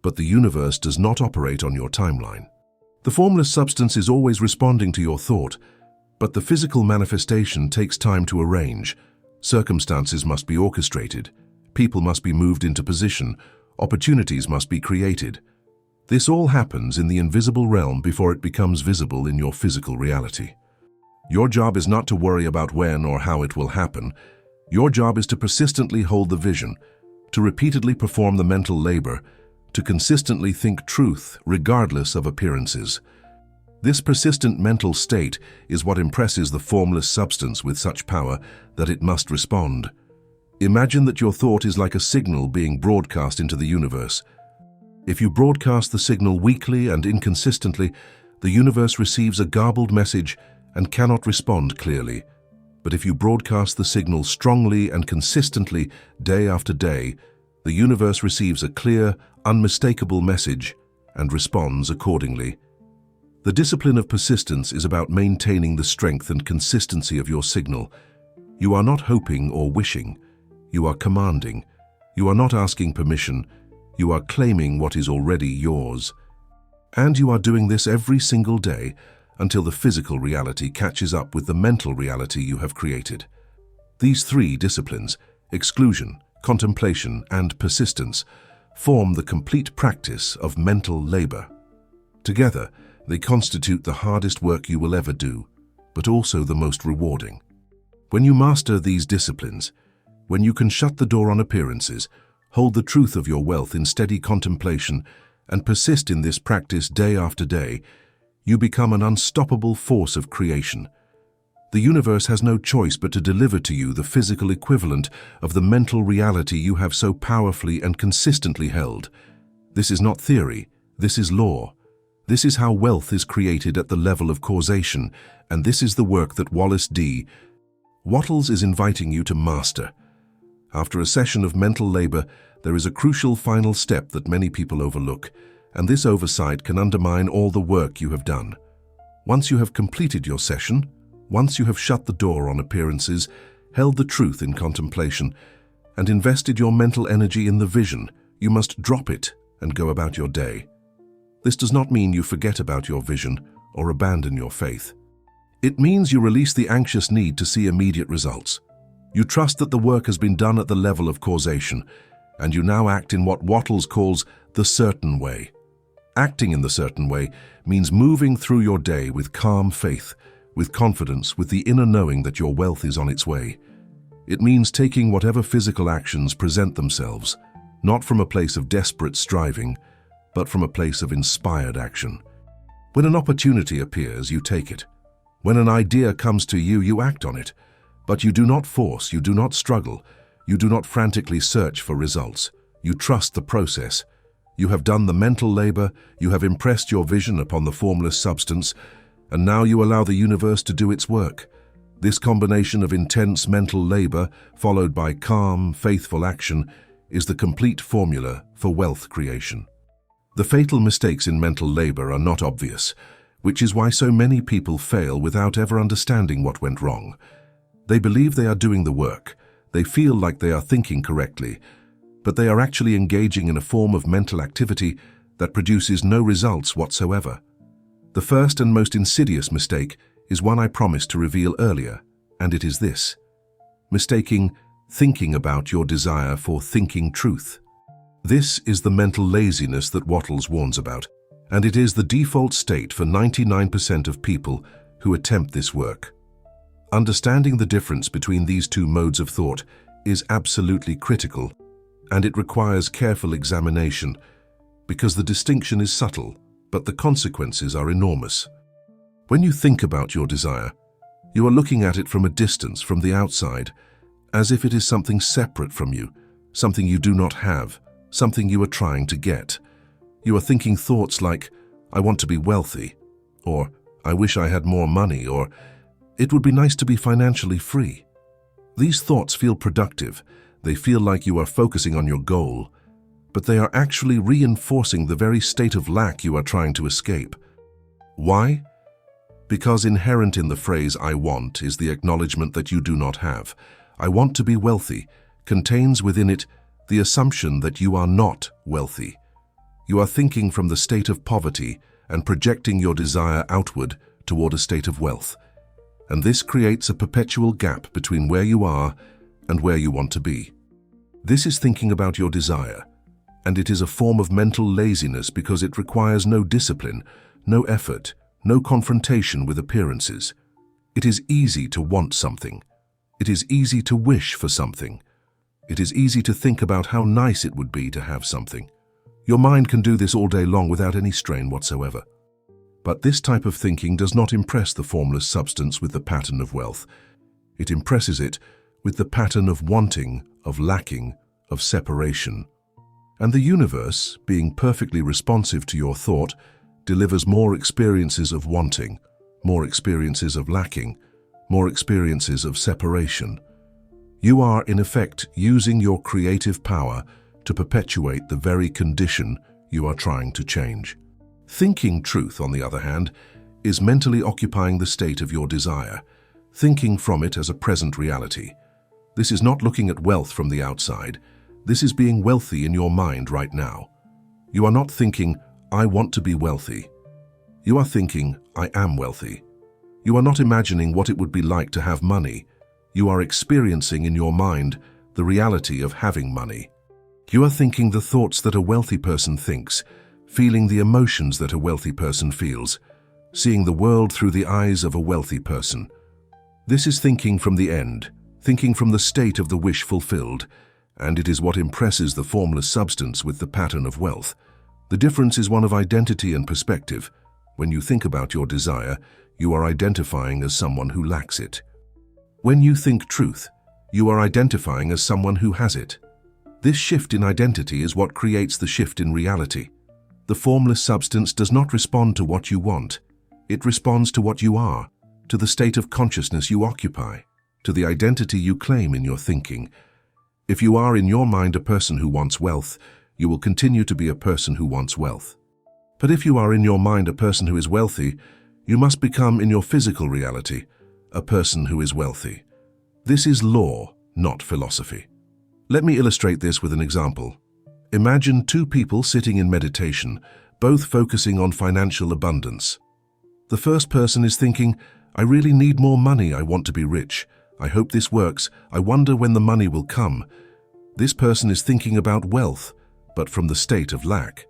But the universe does not operate on your timeline. The formless substance is always responding to your thought, but the physical manifestation takes time to arrange, Circumstances must be orchestrated, people must be moved into position, opportunities must be created. This all happens in the invisible realm before it becomes visible in your physical reality. Your job is not to worry about when or how it will happen. Your job is to persistently hold the vision, to repeatedly perform the mental labor, to consistently think truth regardless of appearances. This persistent mental state is what impresses the formless substance with such power that it must respond. Imagine that your thought is like a signal being broadcast into the universe. If you broadcast the signal weakly and inconsistently, the universe receives a garbled message and cannot respond clearly. But if you broadcast the signal strongly and consistently day after day, the universe receives a clear, unmistakable message and responds accordingly. The discipline of persistence is about maintaining the strength and consistency of your signal. You are not hoping or wishing. You are commanding. You are not asking permission. You are claiming what is already yours. And you are doing this every single day until the physical reality catches up with the mental reality you have created. These three disciplines, exclusion, contemplation, and persistence, form the complete practice of mental labor. Together, they constitute the hardest work you will ever do, but also the most rewarding. When you master these disciplines, when you can shut the door on appearances, hold the truth of your wealth in steady contemplation, and persist in this practice day after day, you become an unstoppable force of creation. The universe has no choice but to deliver to you the physical equivalent of the mental reality you have so powerfully and consistently held. This is not theory, this is law. This is how wealth is created at the level of causation, and this is the work that Wallace D. Wattles is inviting you to master. After a session of mental labor, there is a crucial final step that many people overlook, and this oversight can undermine all the work you have done. Once you have completed your session, once you have shut the door on appearances, held the truth in contemplation, and invested your mental energy in the vision, you must drop it and go about your day. This does not mean you forget about your vision or abandon your faith. It means you release the anxious need to see immediate results. You trust that the work has been done at the level of causation, and you now act in what Wattles calls the certain way. Acting in the certain way means moving through your day with calm faith, with confidence, with the inner knowing that your wealth is on its way. It means taking whatever physical actions present themselves, not from a place of desperate striving, but from a place of inspired action. When an opportunity appears, you take it. When an idea comes to you, you act on it. But you do not force, you do not struggle, you do not frantically search for results. You trust the process. You have done the mental labor, you have impressed your vision upon the formless substance, and now you allow the universe to do its work. This combination of intense mental labor, followed by calm, faithful action, is the complete formula for wealth creation. The fatal mistakes in mental labor are not obvious, which is why so many people fail without ever understanding what went wrong. They believe they are doing the work, they feel like they are thinking correctly, but they are actually engaging in a form of mental activity that produces no results whatsoever. The first and most insidious mistake is one I promised to reveal earlier, and it is this: mistaking thinking about your desire for thinking truth. This is the mental laziness that Wattles warns about, and it is the default state for 99% of people who attempt this work. Understanding the difference between these two modes of thought is absolutely critical, and it requires careful examination, because the distinction is subtle, but the consequences are enormous. When you think about your desire, you are looking at it from a distance, from the outside, as if it is something separate from you, something you do not have, something you are trying to get. You are thinking thoughts like, "I want to be wealthy," or "I wish I had more money," or "It would be nice to be financially free." These thoughts feel productive. They feel like you are focusing on your goal, but they are actually reinforcing the very state of lack you are trying to escape. Why? Because inherent in the phrase "I want" is the acknowledgement that you do not have. "I want to be wealthy" contains within it the assumption that you are not wealthy. You are thinking from the state of poverty and projecting your desire outward toward a state of wealth. And this creates a perpetual gap between where you are and where you want to be. This is thinking about your desire, and it is a form of mental laziness because it requires no discipline, no effort, no confrontation with appearances. It is easy to want something. It is easy to wish for something. It is easy to think about how nice it would be to have something. Your mind can do this all day long without any strain whatsoever. But this type of thinking does not impress the formless substance with the pattern of wealth. It impresses it with the pattern of wanting, of lacking, of separation. And the universe, being perfectly responsive to your thought, delivers more experiences of wanting, more experiences of lacking, more experiences of separation. You are, in effect, using your creative power to perpetuate the very condition you are trying to change. Thinking truth, on the other hand, is mentally occupying the state of your desire, thinking from it as a present reality. This is not looking at wealth from the outside. This is being wealthy in your mind right now. You are not thinking, I want to be wealthy. You are thinking, I am wealthy. You are not imagining what it would be like to have money. You are experiencing in your mind the reality of having money. You are thinking the thoughts that a wealthy person thinks, feeling the emotions that a wealthy person feels, seeing the world through the eyes of a wealthy person. This is thinking from the end, thinking from the state of the wish fulfilled, and it is what impresses the formless substance with the pattern of wealth. The difference is one of identity and perspective. When you think about your desire, you are identifying as someone who lacks it. When you think truth, you are identifying as someone who has it. This shift in identity is what creates the shift in reality. The formless substance does not respond to what you want. It responds to what you are, to the state of consciousness you occupy, to the identity you claim in your thinking. If you are in your mind a person who wants wealth, you will continue to be a person who wants wealth. But if you are in your mind a person who is wealthy, you must become in your physical reality a person who is wealthy. This is law, not philosophy. Let me illustrate this with an example. Imagine two people sitting in meditation, both focusing on financial abundance. The first person is thinking, I really need more money, I want to be rich. I hope this works, I wonder when the money will come. This person is thinking about wealth, but from the state of lack.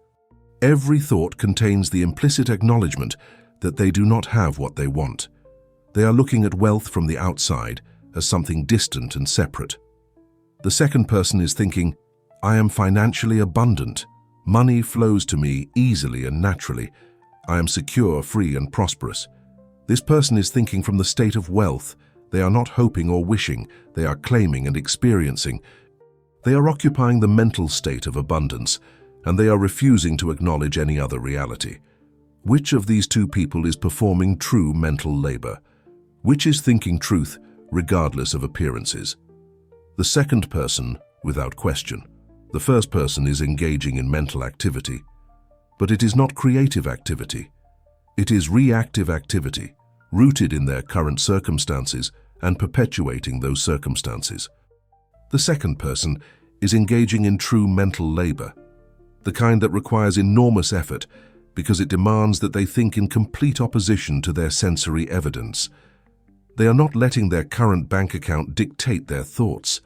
Every thought contains the implicit acknowledgement that they do not have what they want. They are looking at wealth from the outside as something distant and separate. The second person is thinking, I am financially abundant. Money flows to me easily and naturally. I am secure, free, and prosperous. This person is thinking from the state of wealth. They are not hoping or wishing. They are claiming and experiencing. They are occupying the mental state of abundance, and they are refusing to acknowledge any other reality. Which of these two people is performing true mental labor? Which is thinking truth, regardless of appearances? The second person, without question. The first person is engaging in mental activity, but it is not creative activity. It is reactive activity, rooted in their current circumstances and perpetuating those circumstances. The second person is engaging in true mental labor, the kind that requires enormous effort because it demands that they think in complete opposition to their sensory evidence. They are not letting their current bank account dictate their thoughts.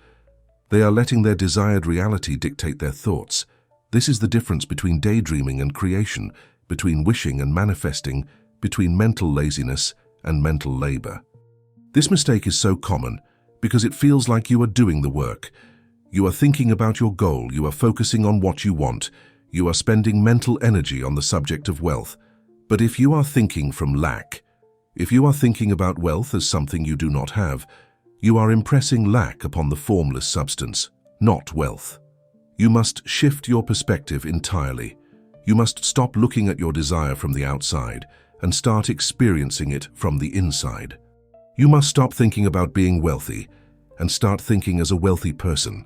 They are letting their desired reality dictate their thoughts. This is the difference between daydreaming and creation, between wishing and manifesting, between mental laziness and mental labor. This mistake is so common because it feels like you are doing the work. You are thinking about your goal, you are focusing on what you want, you are spending mental energy on the subject of wealth. But if you are thinking from lack, if you are thinking about wealth as something you do not have, you are impressing lack upon the formless substance, not wealth. You must shift your perspective entirely. You must stop looking at your desire from the outside and start experiencing it from the inside. You must stop thinking about being wealthy and start thinking as a wealthy person.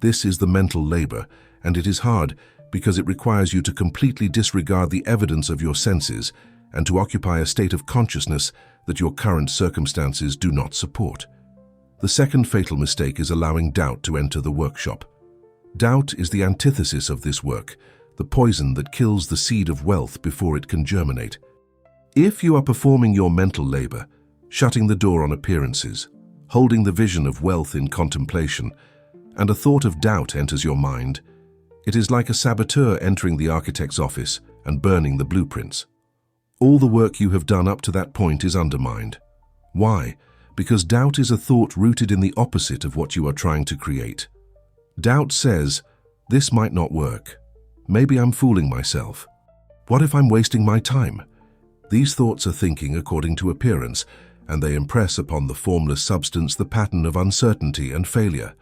This is the mental labor, and it is hard because it requires you to completely disregard the evidence of your senses and to occupy a state of consciousness that your current circumstances do not support. The second fatal mistake is allowing doubt to enter the workshop. Doubt is the antithesis of this work, the poison that kills the seed of wealth before it can germinate. If you are performing your mental labor, shutting the door on appearances, holding the vision of wealth in contemplation, and a thought of doubt enters your mind, it is like a saboteur entering the architect's office and burning the blueprints. All the work you have done up to that point is undermined. Why? Because doubt is a thought rooted in the opposite of what you are trying to create. Doubt says, this might not work. Maybe I'm fooling myself. What if I'm wasting my time? These thoughts are thinking according to appearance, and they impress upon the formless substance the pattern of uncertainty and failure.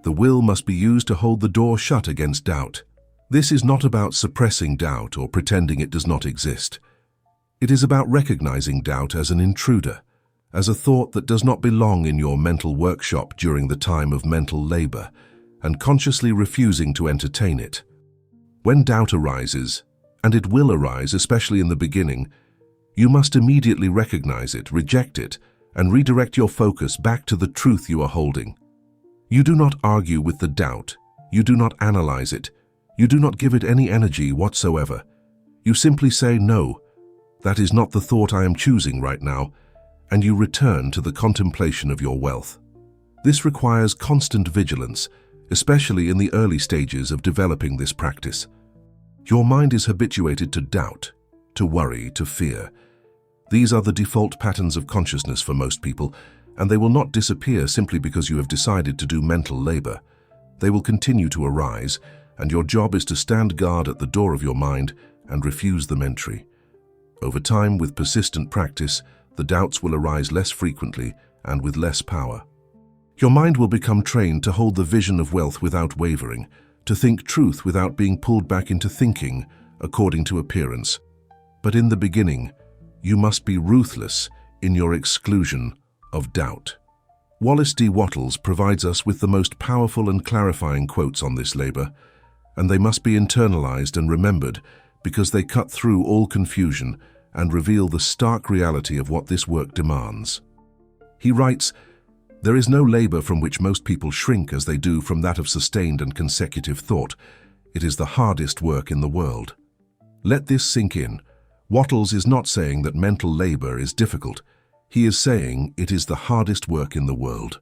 The will must be used to hold the door shut against doubt. This is not about suppressing doubt or pretending it does not exist. It is about recognizing doubt as an intruder, as a thought that does not belong in your mental workshop during the time of mental labor, and consciously refusing to entertain it. When doubt arises, and it will arise especially in the beginning, you must immediately recognize it, reject it, and redirect your focus back to the truth you are holding. You do not argue with the doubt. You do not analyze it. You do not give it any energy whatsoever. You simply say, no, that is not the thought I am choosing right now, and you return to the contemplation of your wealth. This requires constant vigilance, especially in the early stages of developing this practice. Your mind is habituated to doubt, to worry, to fear. These are the default patterns of consciousness for most people, and they will not disappear simply because you have decided to do mental labor. They will continue to arise, and your job is to stand guard at the door of your mind and refuse them entry. Over time, with persistent practice, the doubts will arise less frequently and with less power. Your mind will become trained to hold the vision of wealth without wavering, to think truth without being pulled back into thinking according to appearance. But in the beginning, you must be ruthless in your exclusion of doubt. Wallace D. Wattles provides us with the most powerful and clarifying quotes on this labor, and they must be internalized and remembered because they cut through all confusion and reveal the stark reality of what this work demands. He writes, "There is no labor from which most people shrink as they do from that of sustained and consecutive thought. It is the hardest work in the world." Let this sink in. Wattles is not saying that mental labor is difficult. He is saying it is the hardest work in the world.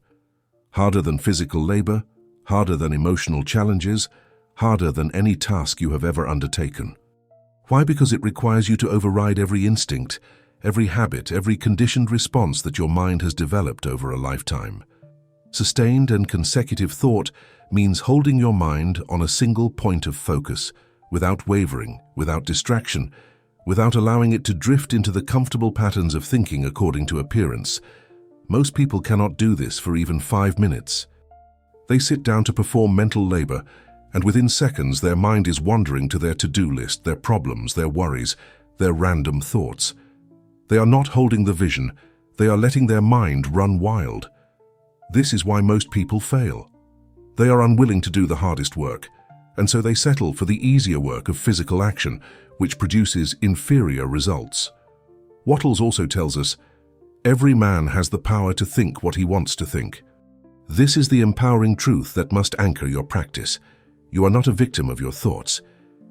Harder than physical labor, harder than emotional challenges, harder than any task you have ever undertaken. Why? Because it requires you to override every instinct, every habit, every conditioned response that your mind has developed over a lifetime. Sustained and consecutive thought means holding your mind on a single point of focus, without wavering, without distraction, without allowing it to drift into the comfortable patterns of thinking according to appearance. Most people cannot do this for even 5 minutes. They sit down to perform mental labor, and within seconds their mind is wandering to their to-do list, their problems, their worries, their random thoughts. They are not holding the vision, they are letting their mind run wild. This is why most people fail. They are unwilling to do the hardest work, and so they settle for the easier work of physical action, which produces inferior results. Wattles also tells us, every man has the power to think what he wants to think. This is the empowering truth that must anchor your practice. You are not a victim of your thoughts.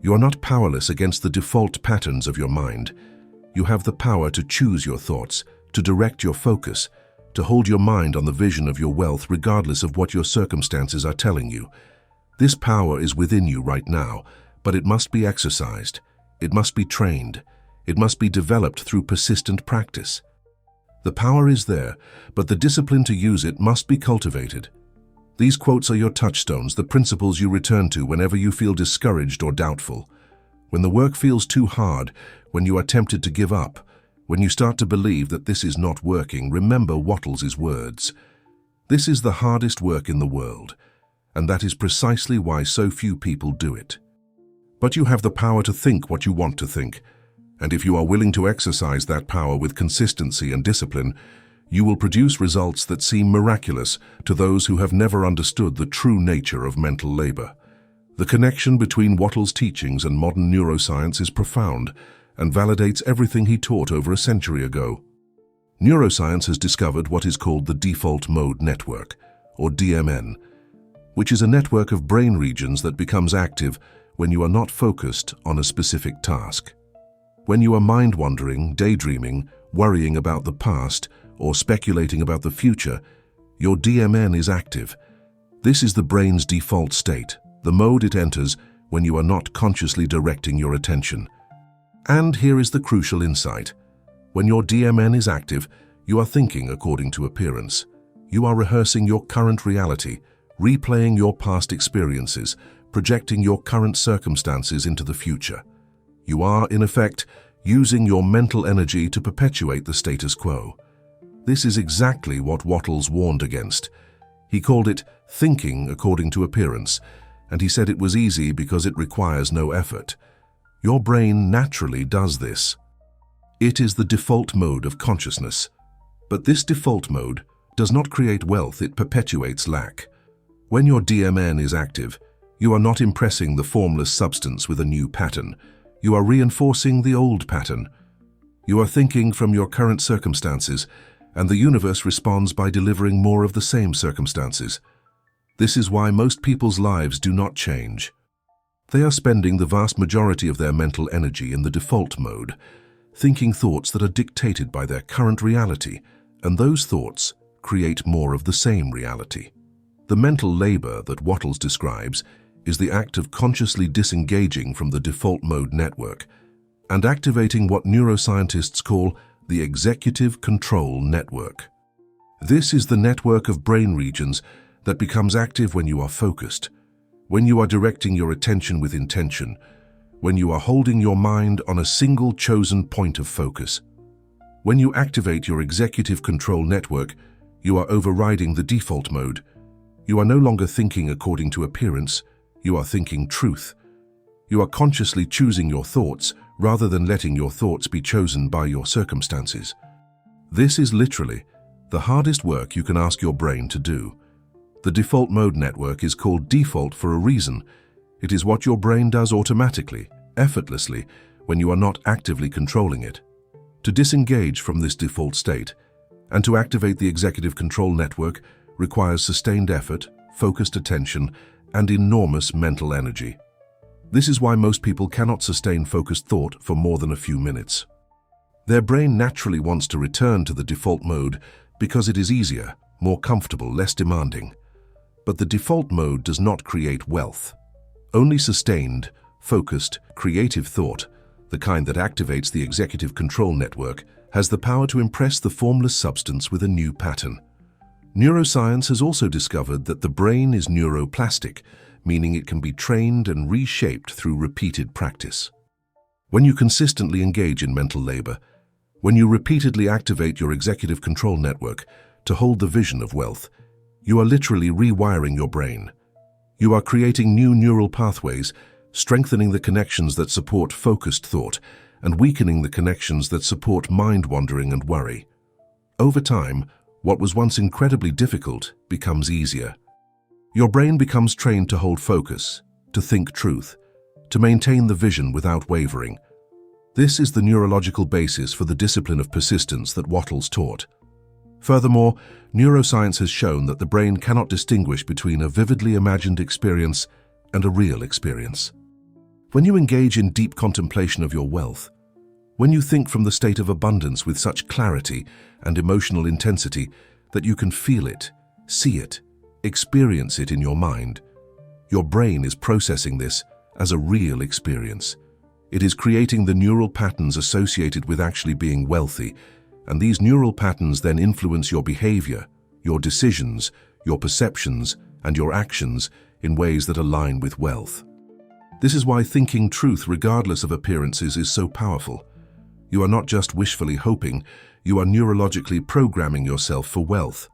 You are not powerless against the default patterns of your mind. You have the power to choose your thoughts, to direct your focus, to hold your mind on the vision of your wealth regardless of what your circumstances are telling you. This power is within you right now, but it must be exercised. It must be trained. It must be developed through persistent practice. The power is there, but the discipline to use it must be cultivated. These quotes are your touchstones, the principles you return to whenever you feel discouraged or doubtful. When the work feels too hard, when you are tempted to give up, when you start to believe that this is not working, remember Wattles' words. This is the hardest work in the world, and that is precisely why so few people do it. But you have the power to think what you want to think, and if you are willing to exercise that power with consistency and discipline, you will produce results that seem miraculous to those who have never understood the true nature of mental labor. The connection between Wattles' teachings and modern neuroscience is profound and validates everything he taught over a century ago. Neuroscience has discovered what is called the default mode network, or DMN, which is a network of brain regions that becomes active when you are not focused on a specific task. When you are mind-wandering, daydreaming, worrying about the past, or speculating about the future, Your DMN is active. This is the brain's default state, the mode it enters when you are not consciously directing your attention. And here is the crucial insight. When your DMN is active, you are thinking according to appearance. You are rehearsing your current reality, replaying your past experiences, projecting your current circumstances into the future. You are, in effect, using your mental energy to perpetuate the status quo. This is exactly what Wattles warned against. He called it thinking according to appearance, and he said it was easy because it requires no effort. Your brain naturally does this. It is the default mode of consciousness. But this default mode does not create wealth, it perpetuates lack. When your DMN is active, you are not impressing the formless substance with a new pattern. You are reinforcing the old pattern. You are thinking from your current circumstances, and the universe responds by delivering more of the same circumstances. This is why most people's lives do not change. They are spending the vast majority of their mental energy in the default mode, thinking thoughts that are dictated by their current reality, and those thoughts create more of the same reality. The mental labor that Wattles describes is the act of consciously disengaging from the default mode network and activating what neuroscientists call the executive control network. This is the network of brain regions that becomes active when you are focused, when you are directing your attention with intention, when you are holding your mind on a single chosen point of focus. When you activate your executive control network, you are overriding the default mode. You are no longer thinking according to appearance, you are thinking truth. You are consciously choosing your thoughts rather than letting your thoughts be chosen by your circumstances. This is literally the hardest work you can ask your brain to do. The default mode network is called default for a reason. It is what your brain does automatically, effortlessly, when you are not actively controlling it. To disengage from this default state and to activate the executive control network requires sustained effort, focused attention, and enormous mental energy. This is why most people cannot sustain focused thought for more than a few minutes. Their brain naturally wants to return to the default mode because it is easier, more comfortable, less demanding. But the default mode does not create wealth. Only sustained, focused, creative thought, the kind that activates the executive control network, has the power to impress the formless substance with a new pattern. Neuroscience has also discovered that the brain is neuroplastic, meaning it can be trained and reshaped through repeated practice. When you consistently engage in mental labor, when you repeatedly activate your executive control network to hold the vision of wealth, you are literally rewiring your brain. You are creating new neural pathways, strengthening the connections that support focused thought and weakening the connections that support mind-wandering and worry. Over time, what was once incredibly difficult becomes easier. Your brain becomes trained to hold focus, to think truth, to maintain the vision without wavering. This is the neurological basis for the discipline of persistence that Wattles taught. Furthermore, neuroscience has shown that the brain cannot distinguish between a vividly imagined experience and a real experience. When you engage in deep contemplation of your wealth, when you think from the state of abundance with such clarity and emotional intensity that you can feel it, see it, experience it in your mind, your brain is processing this as a real experience. It is creating the neural patterns associated with actually being wealthy, and these neural patterns then influence your behavior, your decisions, your perceptions, and your actions in ways that align with wealth. This is why thinking truth regardless of appearances is so powerful. You are not just wishfully hoping, you are neurologically programming yourself for wealth.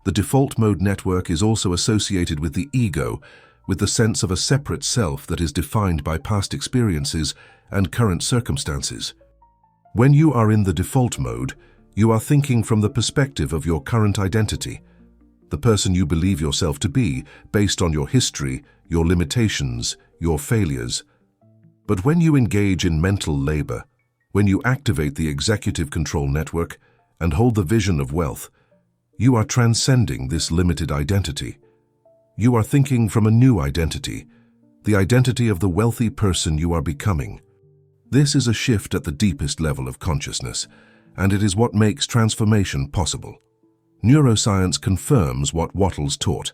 The default mode network is also associated with the ego, with the sense of a separate self that is defined by past experiences and current circumstances. When you are in the default mode, you are thinking from the perspective of your current identity, the person you believe yourself to be based on your history, your limitations, your failures. But when you engage in mental labor, when you activate the executive control network and hold the vision of wealth, you are transcending this limited identity. You are thinking from a new identity, the identity of the wealthy person you are becoming. This is a shift at the deepest level of consciousness, and it is what makes transformation possible. Neuroscience confirms what Wattles taught,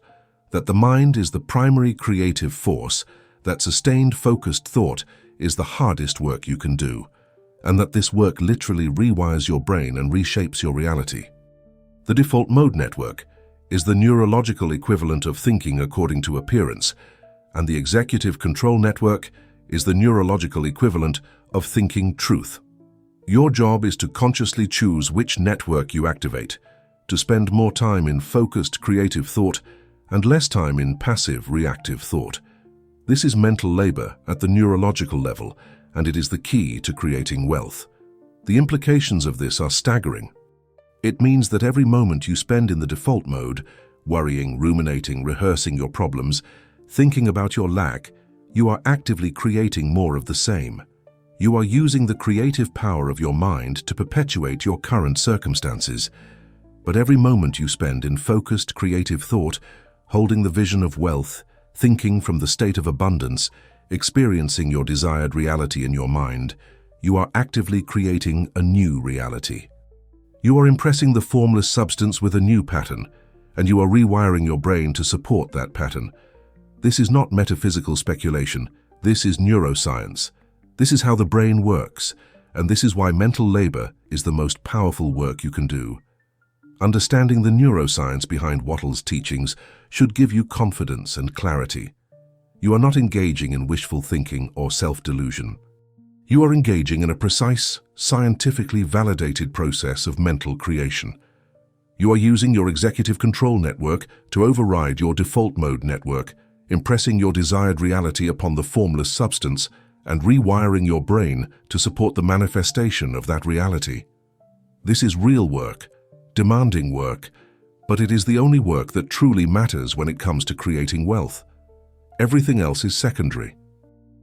that the mind is the primary creative force, that sustained focused thought is the hardest work you can do, and that this work literally rewires your brain and reshapes your reality. The default mode network is the neurological equivalent of thinking according to appearance, and the executive control network is the neurological equivalent of thinking truth. Your job is to consciously choose which network you activate, to spend more time in focused creative thought and less time in passive reactive thought. This is mental labor at the neurological level, and it is the key to creating wealth. The implications of this are staggering. It means that every moment you spend in the default mode, worrying, ruminating, rehearsing your problems, thinking about your lack, you are actively creating more of the same. You are using the creative power of your mind to perpetuate your current circumstances. But every moment you spend in focused creative thought, holding the vision of wealth, thinking from the state of abundance, experiencing your desired reality in your mind, you are actively creating a new reality. You are impressing the formless substance with a new pattern, and you are rewiring your brain to support that pattern. This is not metaphysical speculation. This is neuroscience. This is how the brain works, and this is why mental labor is the most powerful work you can do. Understanding the neuroscience behind Wattles' teachings should give you confidence and clarity. You are not engaging in wishful thinking or self-delusion. You are engaging in a precise, scientifically validated process of mental creation. You are using your executive control network to override your default mode network, impressing your desired reality upon the formless substance and rewiring your brain to support the manifestation of that reality. This is real work, demanding work, but it is the only work that truly matters when it comes to creating wealth. Everything else is secondary.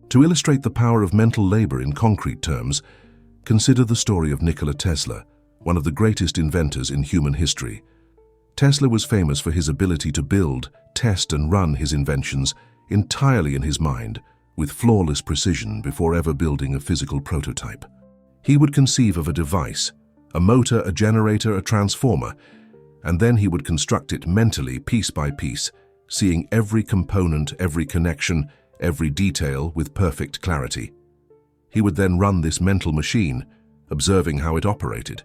To illustrate the power of mental labor in concrete terms, consider the story of Nikola Tesla, one of the greatest inventors in human history. Tesla was famous for his ability to build, test and run his inventions entirely in his mind, with flawless precision before ever building a physical prototype. He would conceive of a device, a motor, a generator, a transformer, and then he would construct it mentally piece by piece, seeing every component, every connection, every detail with perfect clarity. He would then run this mental machine, observing how it operated,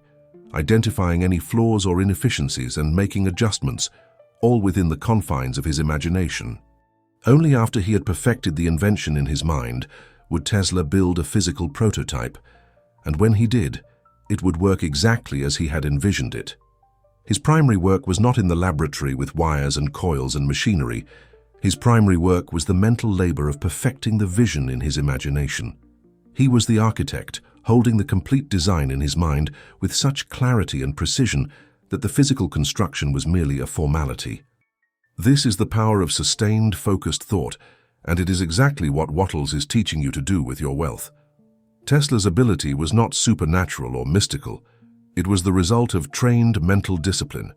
identifying any flaws or inefficiencies and making adjustments, all within the confines of his imagination. Only after he had perfected the invention in his mind would Tesla build a physical prototype, and when he did, it would work exactly as he had envisioned it. His primary work was not in the laboratory with wires and coils and machinery. His primary work was the mental labor of perfecting the vision in his imagination. He was the architect, holding the complete design in his mind with such clarity and precision that the physical construction was merely a formality. This is the power of sustained, focused thought, and it is exactly what Wattles is teaching you to do with your wealth. Tesla's ability was not supernatural or mystical. It was the result of trained mental discipline.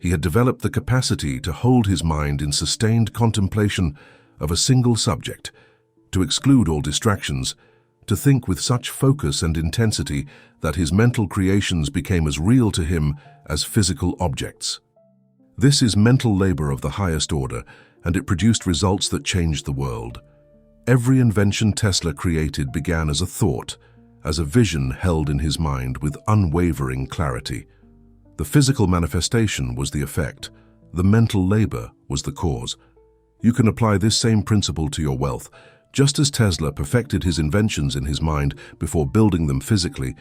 He had developed the capacity to hold his mind in sustained contemplation of a single subject, to exclude all distractions, to think with such focus and intensity that his mental creations became as real to him as physical objects. This is mental labor of the highest order, and it produced results that changed the world. Every invention Tesla created began as a thought, as a vision held in his mind with unwavering clarity. The physical manifestation was the effect. The mental labor was the cause. You can apply this same principle to your wealth. Just as Tesla perfected his inventions in his mind before building them physically,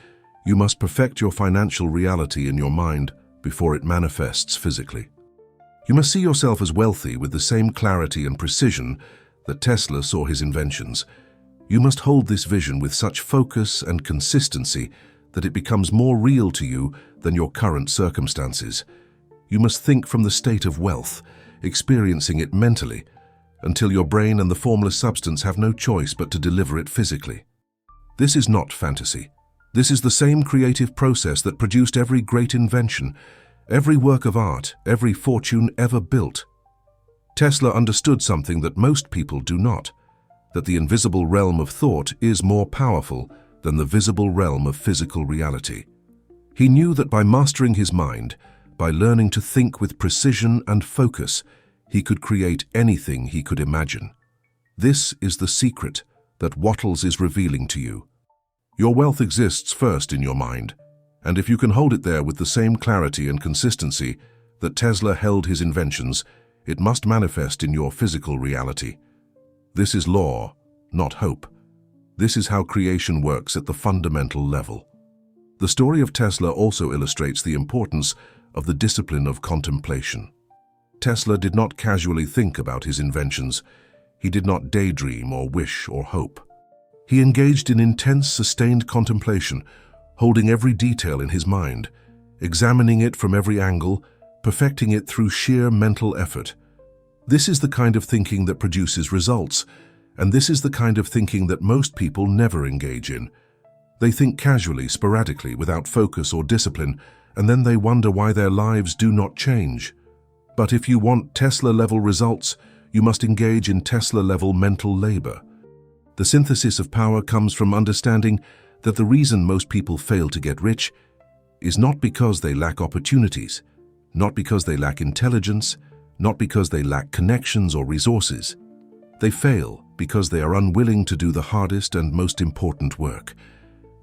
you must perfect your financial reality in your mind before it manifests physically. You must see yourself as wealthy with the same clarity and precision that Tesla saw his inventions. You must hold this vision with such focus and consistency that it becomes more real to you than your current circumstances. You must think from the state of wealth, experiencing it mentally, until your brain and the formless substance have no choice but to deliver it physically. This is not fantasy. This is the same creative process that produced every great invention, every work of art, every fortune ever built. Tesla understood something that most people do not, that the invisible realm of thought is more powerful than the visible realm of physical reality. He knew that by mastering his mind, by learning to think with precision and focus, he could create anything he could imagine. This is the secret that Wattles is revealing to you. Your wealth exists first in your mind, and if you can hold it there with the same clarity and consistency that Tesla held his inventions, it must manifest in your physical reality. This is law, not hope. This is how creation works at the fundamental level. The story of Tesla also illustrates the importance of the discipline of contemplation. Tesla did not casually think about his inventions. He did not daydream or wish or hope. He engaged in intense, sustained contemplation, holding every detail in his mind, examining it from every angle, perfecting it through sheer mental effort. This is the kind of thinking that produces results, and this is the kind of thinking that most people never engage in. They think casually, sporadically, without focus or discipline, and then they wonder why their lives do not change. But if you want Tesla-level results, you must engage in Tesla-level mental labor. The synthesis of power comes from understanding that the reason most people fail to get rich is not because they lack opportunities, not because they lack intelligence, not because they lack connections or resources. They fail because they are unwilling to do the hardest and most important work.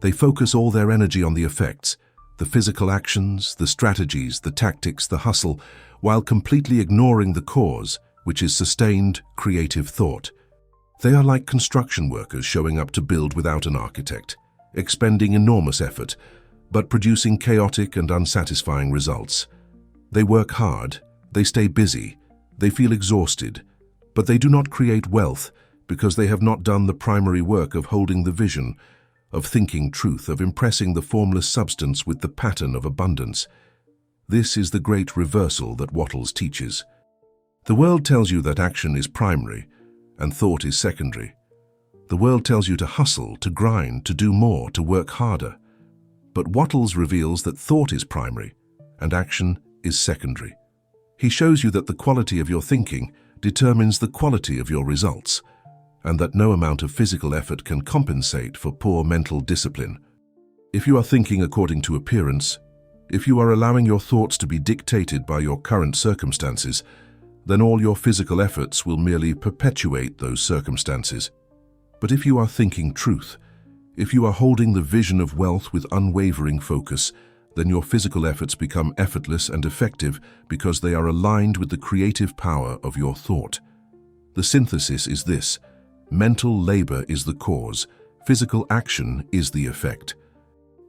They focus all their energy on the effects, the physical actions, the strategies, the tactics, the hustle, while completely ignoring the cause, which is sustained, creative thought. They are like construction workers showing up to build without an architect, expending enormous effort, but producing chaotic and unsatisfying results. They work hard, they stay busy, they feel exhausted, but they do not create wealth because they have not done the primary work of holding the vision, of thinking truth, of impressing the formless substance with the pattern of abundance. This is the great reversal that Wattles teaches. The world tells you that action is primary and thought is secondary. The world tells you to hustle, to grind, to do more, to work harder. But Wattles reveals that thought is primary and action is secondary. He shows you that the quality of your thinking determines the quality of your results, and that no amount of physical effort can compensate for poor mental discipline. If you are thinking according to appearance, if you are allowing your thoughts to be dictated by your current circumstances, then all your physical efforts will merely perpetuate those circumstances. But if you are thinking truth, if you are holding the vision of wealth with unwavering focus, then your physical efforts become effortless and effective because they are aligned with the creative power of your thought. The synthesis is this: mental labor is the cause, physical action is the effect.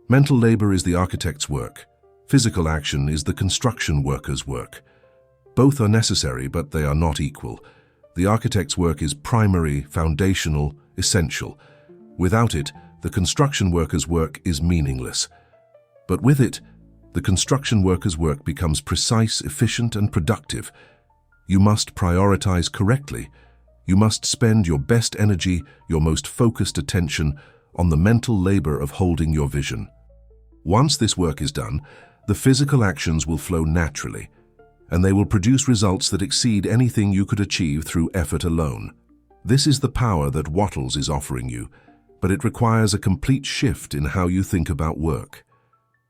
Mental labor is the architect's work, physical action is the construction worker's work. Both are necessary, but they are not equal. The architect's work is primary, foundational, essential. Without it, the construction worker's work is meaningless. But with it, the construction worker's work becomes precise, efficient, and productive. You must prioritize correctly. You must spend your best energy, your most focused attention on the mental labor of holding your vision. Once this work is done, the physical actions will flow naturally, and they will produce results that exceed anything you could achieve through effort alone. This is the power that Wattles is offering you, but it requires a complete shift in how you think about work.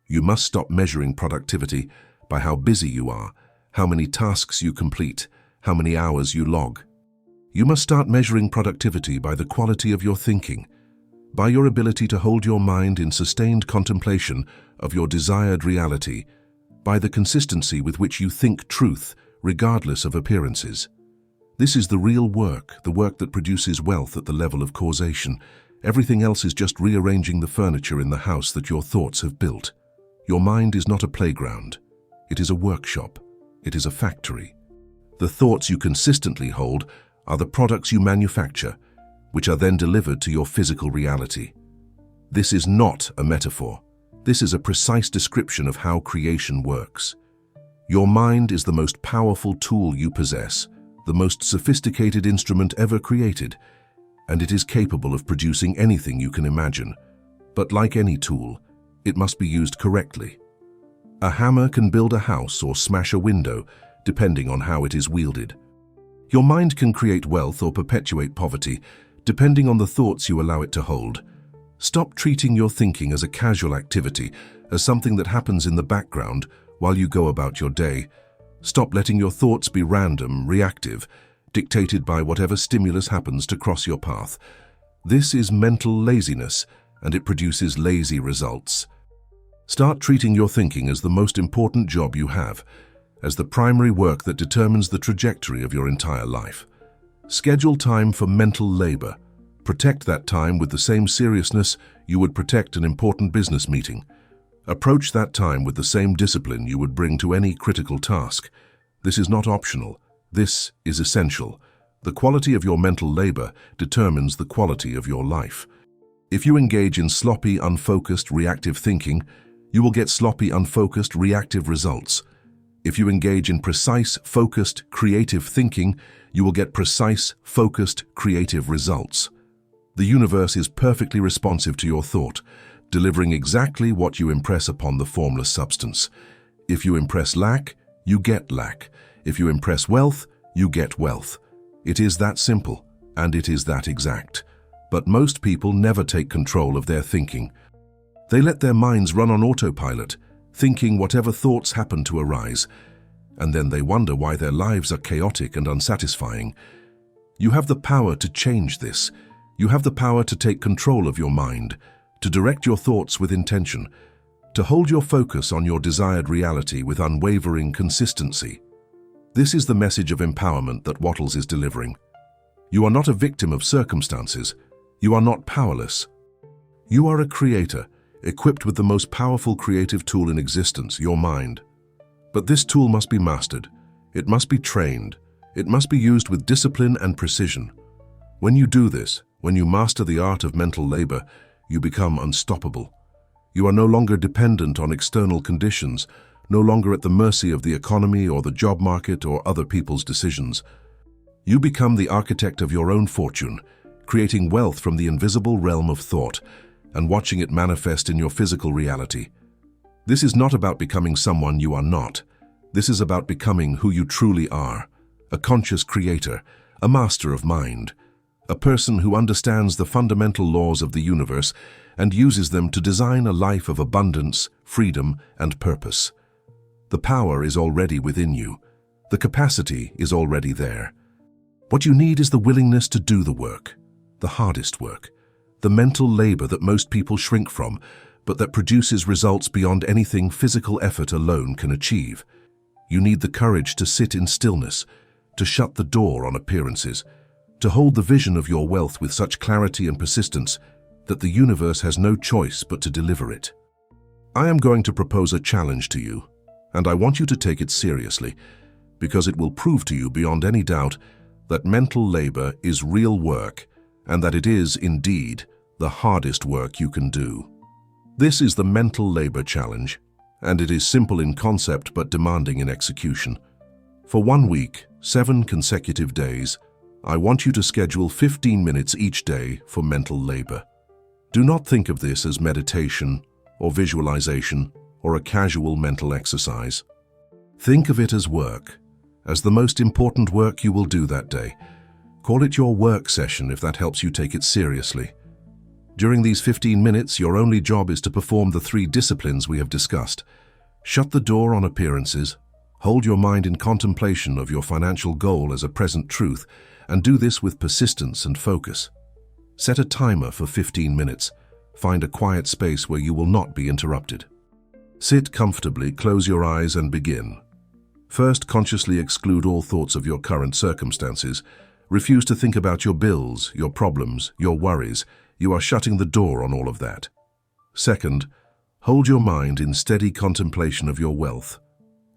You must stop measuring productivity by how busy you are, how many tasks you complete, how many hours you log. You must start measuring productivity by the quality of your thinking, by your ability to hold your mind in sustained contemplation of your desired reality, by the consistency with which you think truth, regardless of appearances. This is the real work, the work that produces wealth at the level of causation. Everything else is just rearranging the furniture in the house that your thoughts have built. Your mind is not a playground. It is a workshop. It is a factory. The thoughts you consistently hold are the products you manufacture, which are then delivered to your physical reality. This is not a metaphor. This is a precise description of how creation works. Your mind is the most powerful tool you possess, the most sophisticated instrument ever created, and it is capable of producing anything you can imagine. But like any tool, it must be used correctly. A hammer can build a house or smash a window, depending on how it is wielded. Your mind can create wealth or perpetuate poverty, depending on the thoughts you allow it to hold. Stop treating your thinking as a casual activity, as something that happens in the background while you go about your day. Stop letting your thoughts be random, reactive, dictated by whatever stimulus happens to cross your path. This is mental laziness, and it produces lazy results. Start treating your thinking as the most important job you have, as the primary work that determines the trajectory of your entire life. Schedule time for mental labor. Protect that time with the same seriousness you would protect an important business meeting. Approach that time with the same discipline you would bring to any critical task. This is not optional. This is essential. The quality of your mental labor determines the quality of your life. If you engage in sloppy, unfocused, reactive thinking, you will get sloppy, unfocused, reactive results. If you engage in precise, focused, creative thinking, you will get precise, focused, creative results. The universe is perfectly responsive to your thought, delivering exactly what you impress upon the formless substance. If you impress lack, you get lack. If you impress wealth, you get wealth. It is that simple, and it is that exact. But most people never take control of their thinking. They let their minds run on autopilot, thinking whatever thoughts happen to arise, and then they wonder why their lives are chaotic and unsatisfying. You have the power to change this. You have the power to take control of your mind, to direct your thoughts with intention, to hold your focus on your desired reality with unwavering consistency. This is the message of empowerment that Wattles is delivering. You are not a victim of circumstances. You are not powerless. You are a creator, equipped with the most powerful creative tool in existence, your mind. But this tool must be mastered. It must be trained. It must be used with discipline and precision. When you do this, when you master the art of mental labor, you become unstoppable. You are no longer dependent on external conditions, no longer at the mercy of the economy or the job market or other people's decisions. You become the architect of your own fortune, creating wealth from the invisible realm of thought and watching it manifest in your physical reality. This is not about becoming someone you are not. This is about becoming who you truly are, a conscious creator, a master of mind, a person who understands the fundamental laws of the universe and uses them to design a life of abundance, freedom, and purpose. The power is already within you. The capacity is already there. What you need is the willingness to do the work, the hardest work, the mental labor that most people shrink from, but that produces results beyond anything physical effort alone can achieve. You need the courage to sit in stillness, to shut the door on appearances, to hold the vision of your wealth with such clarity and persistence that the universe has no choice but to deliver it. I am going to propose a challenge to you, and I want you to take it seriously, because it will prove to you beyond any doubt that mental labor is real work and that it is, indeed, the hardest work you can do. This is the Mental Labor Challenge, and it is simple in concept but demanding in execution. For 1 week, 7 consecutive days, I want you to schedule 15 minutes each day for mental labor. Do not think of this as meditation or visualization or a casual mental exercise. Think of it as work, as the most important work you will do that day. Call it your work session if that helps you take it seriously. During these 15 minutes, your only job is to perform the 3 disciplines we have discussed. Shut the door on appearances, hold your mind in contemplation of your financial goal as a present truth, and do this with persistence and focus. Set a timer for 15 minutes. Find a quiet space where you will not be interrupted. Sit comfortably, close your eyes, and begin. First, consciously exclude all thoughts of your current circumstances. Refuse to think about your bills, your problems, your worries. You are shutting the door on all of that. Second, hold your mind in steady contemplation of your wealth.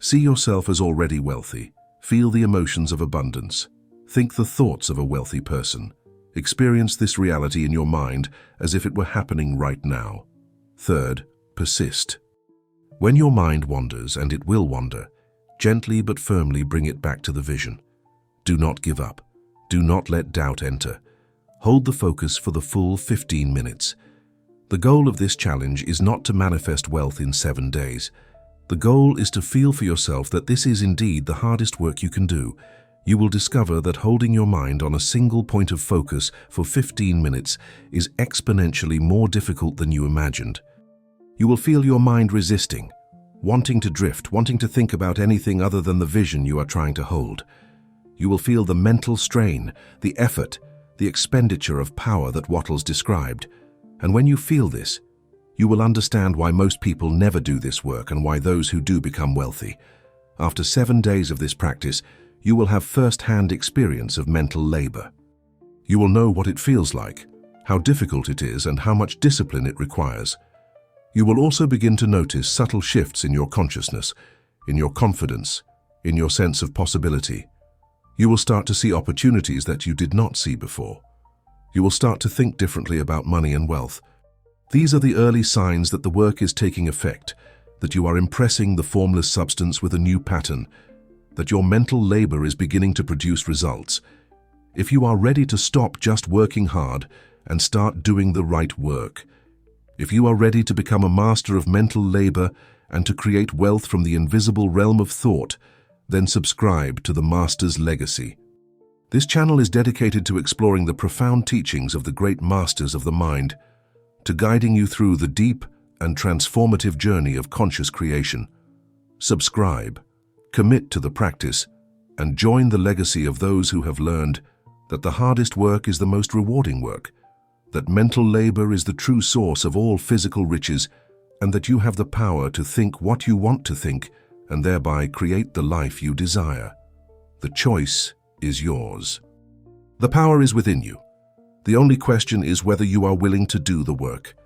See yourself as already wealthy. Feel the emotions of abundance. Think the thoughts of a wealthy person. Experience this reality in your mind as if it were happening right now. Third, persist. When your mind wanders, and it will wander, gently but firmly bring it back to the vision. Do not give up. Do not let doubt enter. Hold the focus for the full 15 minutes. The goal of this challenge is not to manifest wealth in 7 days. The goal is to feel for yourself that this is indeed the hardest work you can do, You will discover that holding your mind on a single point of focus for 15 minutes is exponentially more difficult than you imagined. You will feel your mind resisting, wanting to drift, wanting to think about anything other than the vision you are trying to hold. You will feel the mental strain, the effort, the expenditure of power that Wattles described. And when you feel this, you will understand why most people never do this work and why those who do become wealthy. After 7 days of this practice, you will have first-hand experience of mental labor. You will know what it feels like, how difficult it is, and how much discipline it requires. You will also begin to notice subtle shifts in your consciousness, in your confidence, in your sense of possibility. You will start to see opportunities that you did not see before. You will start to think differently about money and wealth. These are the early signs that the work is taking effect, that you are impressing the formless substance with a new pattern, that your mental labor is beginning to produce results. If you are ready to stop just working hard and start doing the right work, if you are ready to become a master of mental labor and to create wealth from the invisible realm of thought, then subscribe to the Master's Legacy. This channel is dedicated to exploring the profound teachings of the great masters of the mind, to guiding you through the deep and transformative journey of conscious creation. Subscribe, commit to the practice, and join the legacy of those who have learned that the hardest work is the most rewarding work, that mental labor is the true source of all physical riches, and that you have the power to think what you want to think and thereby create the life you desire. The choice is yours. The power is within you. The only question is whether you are willing to do the work.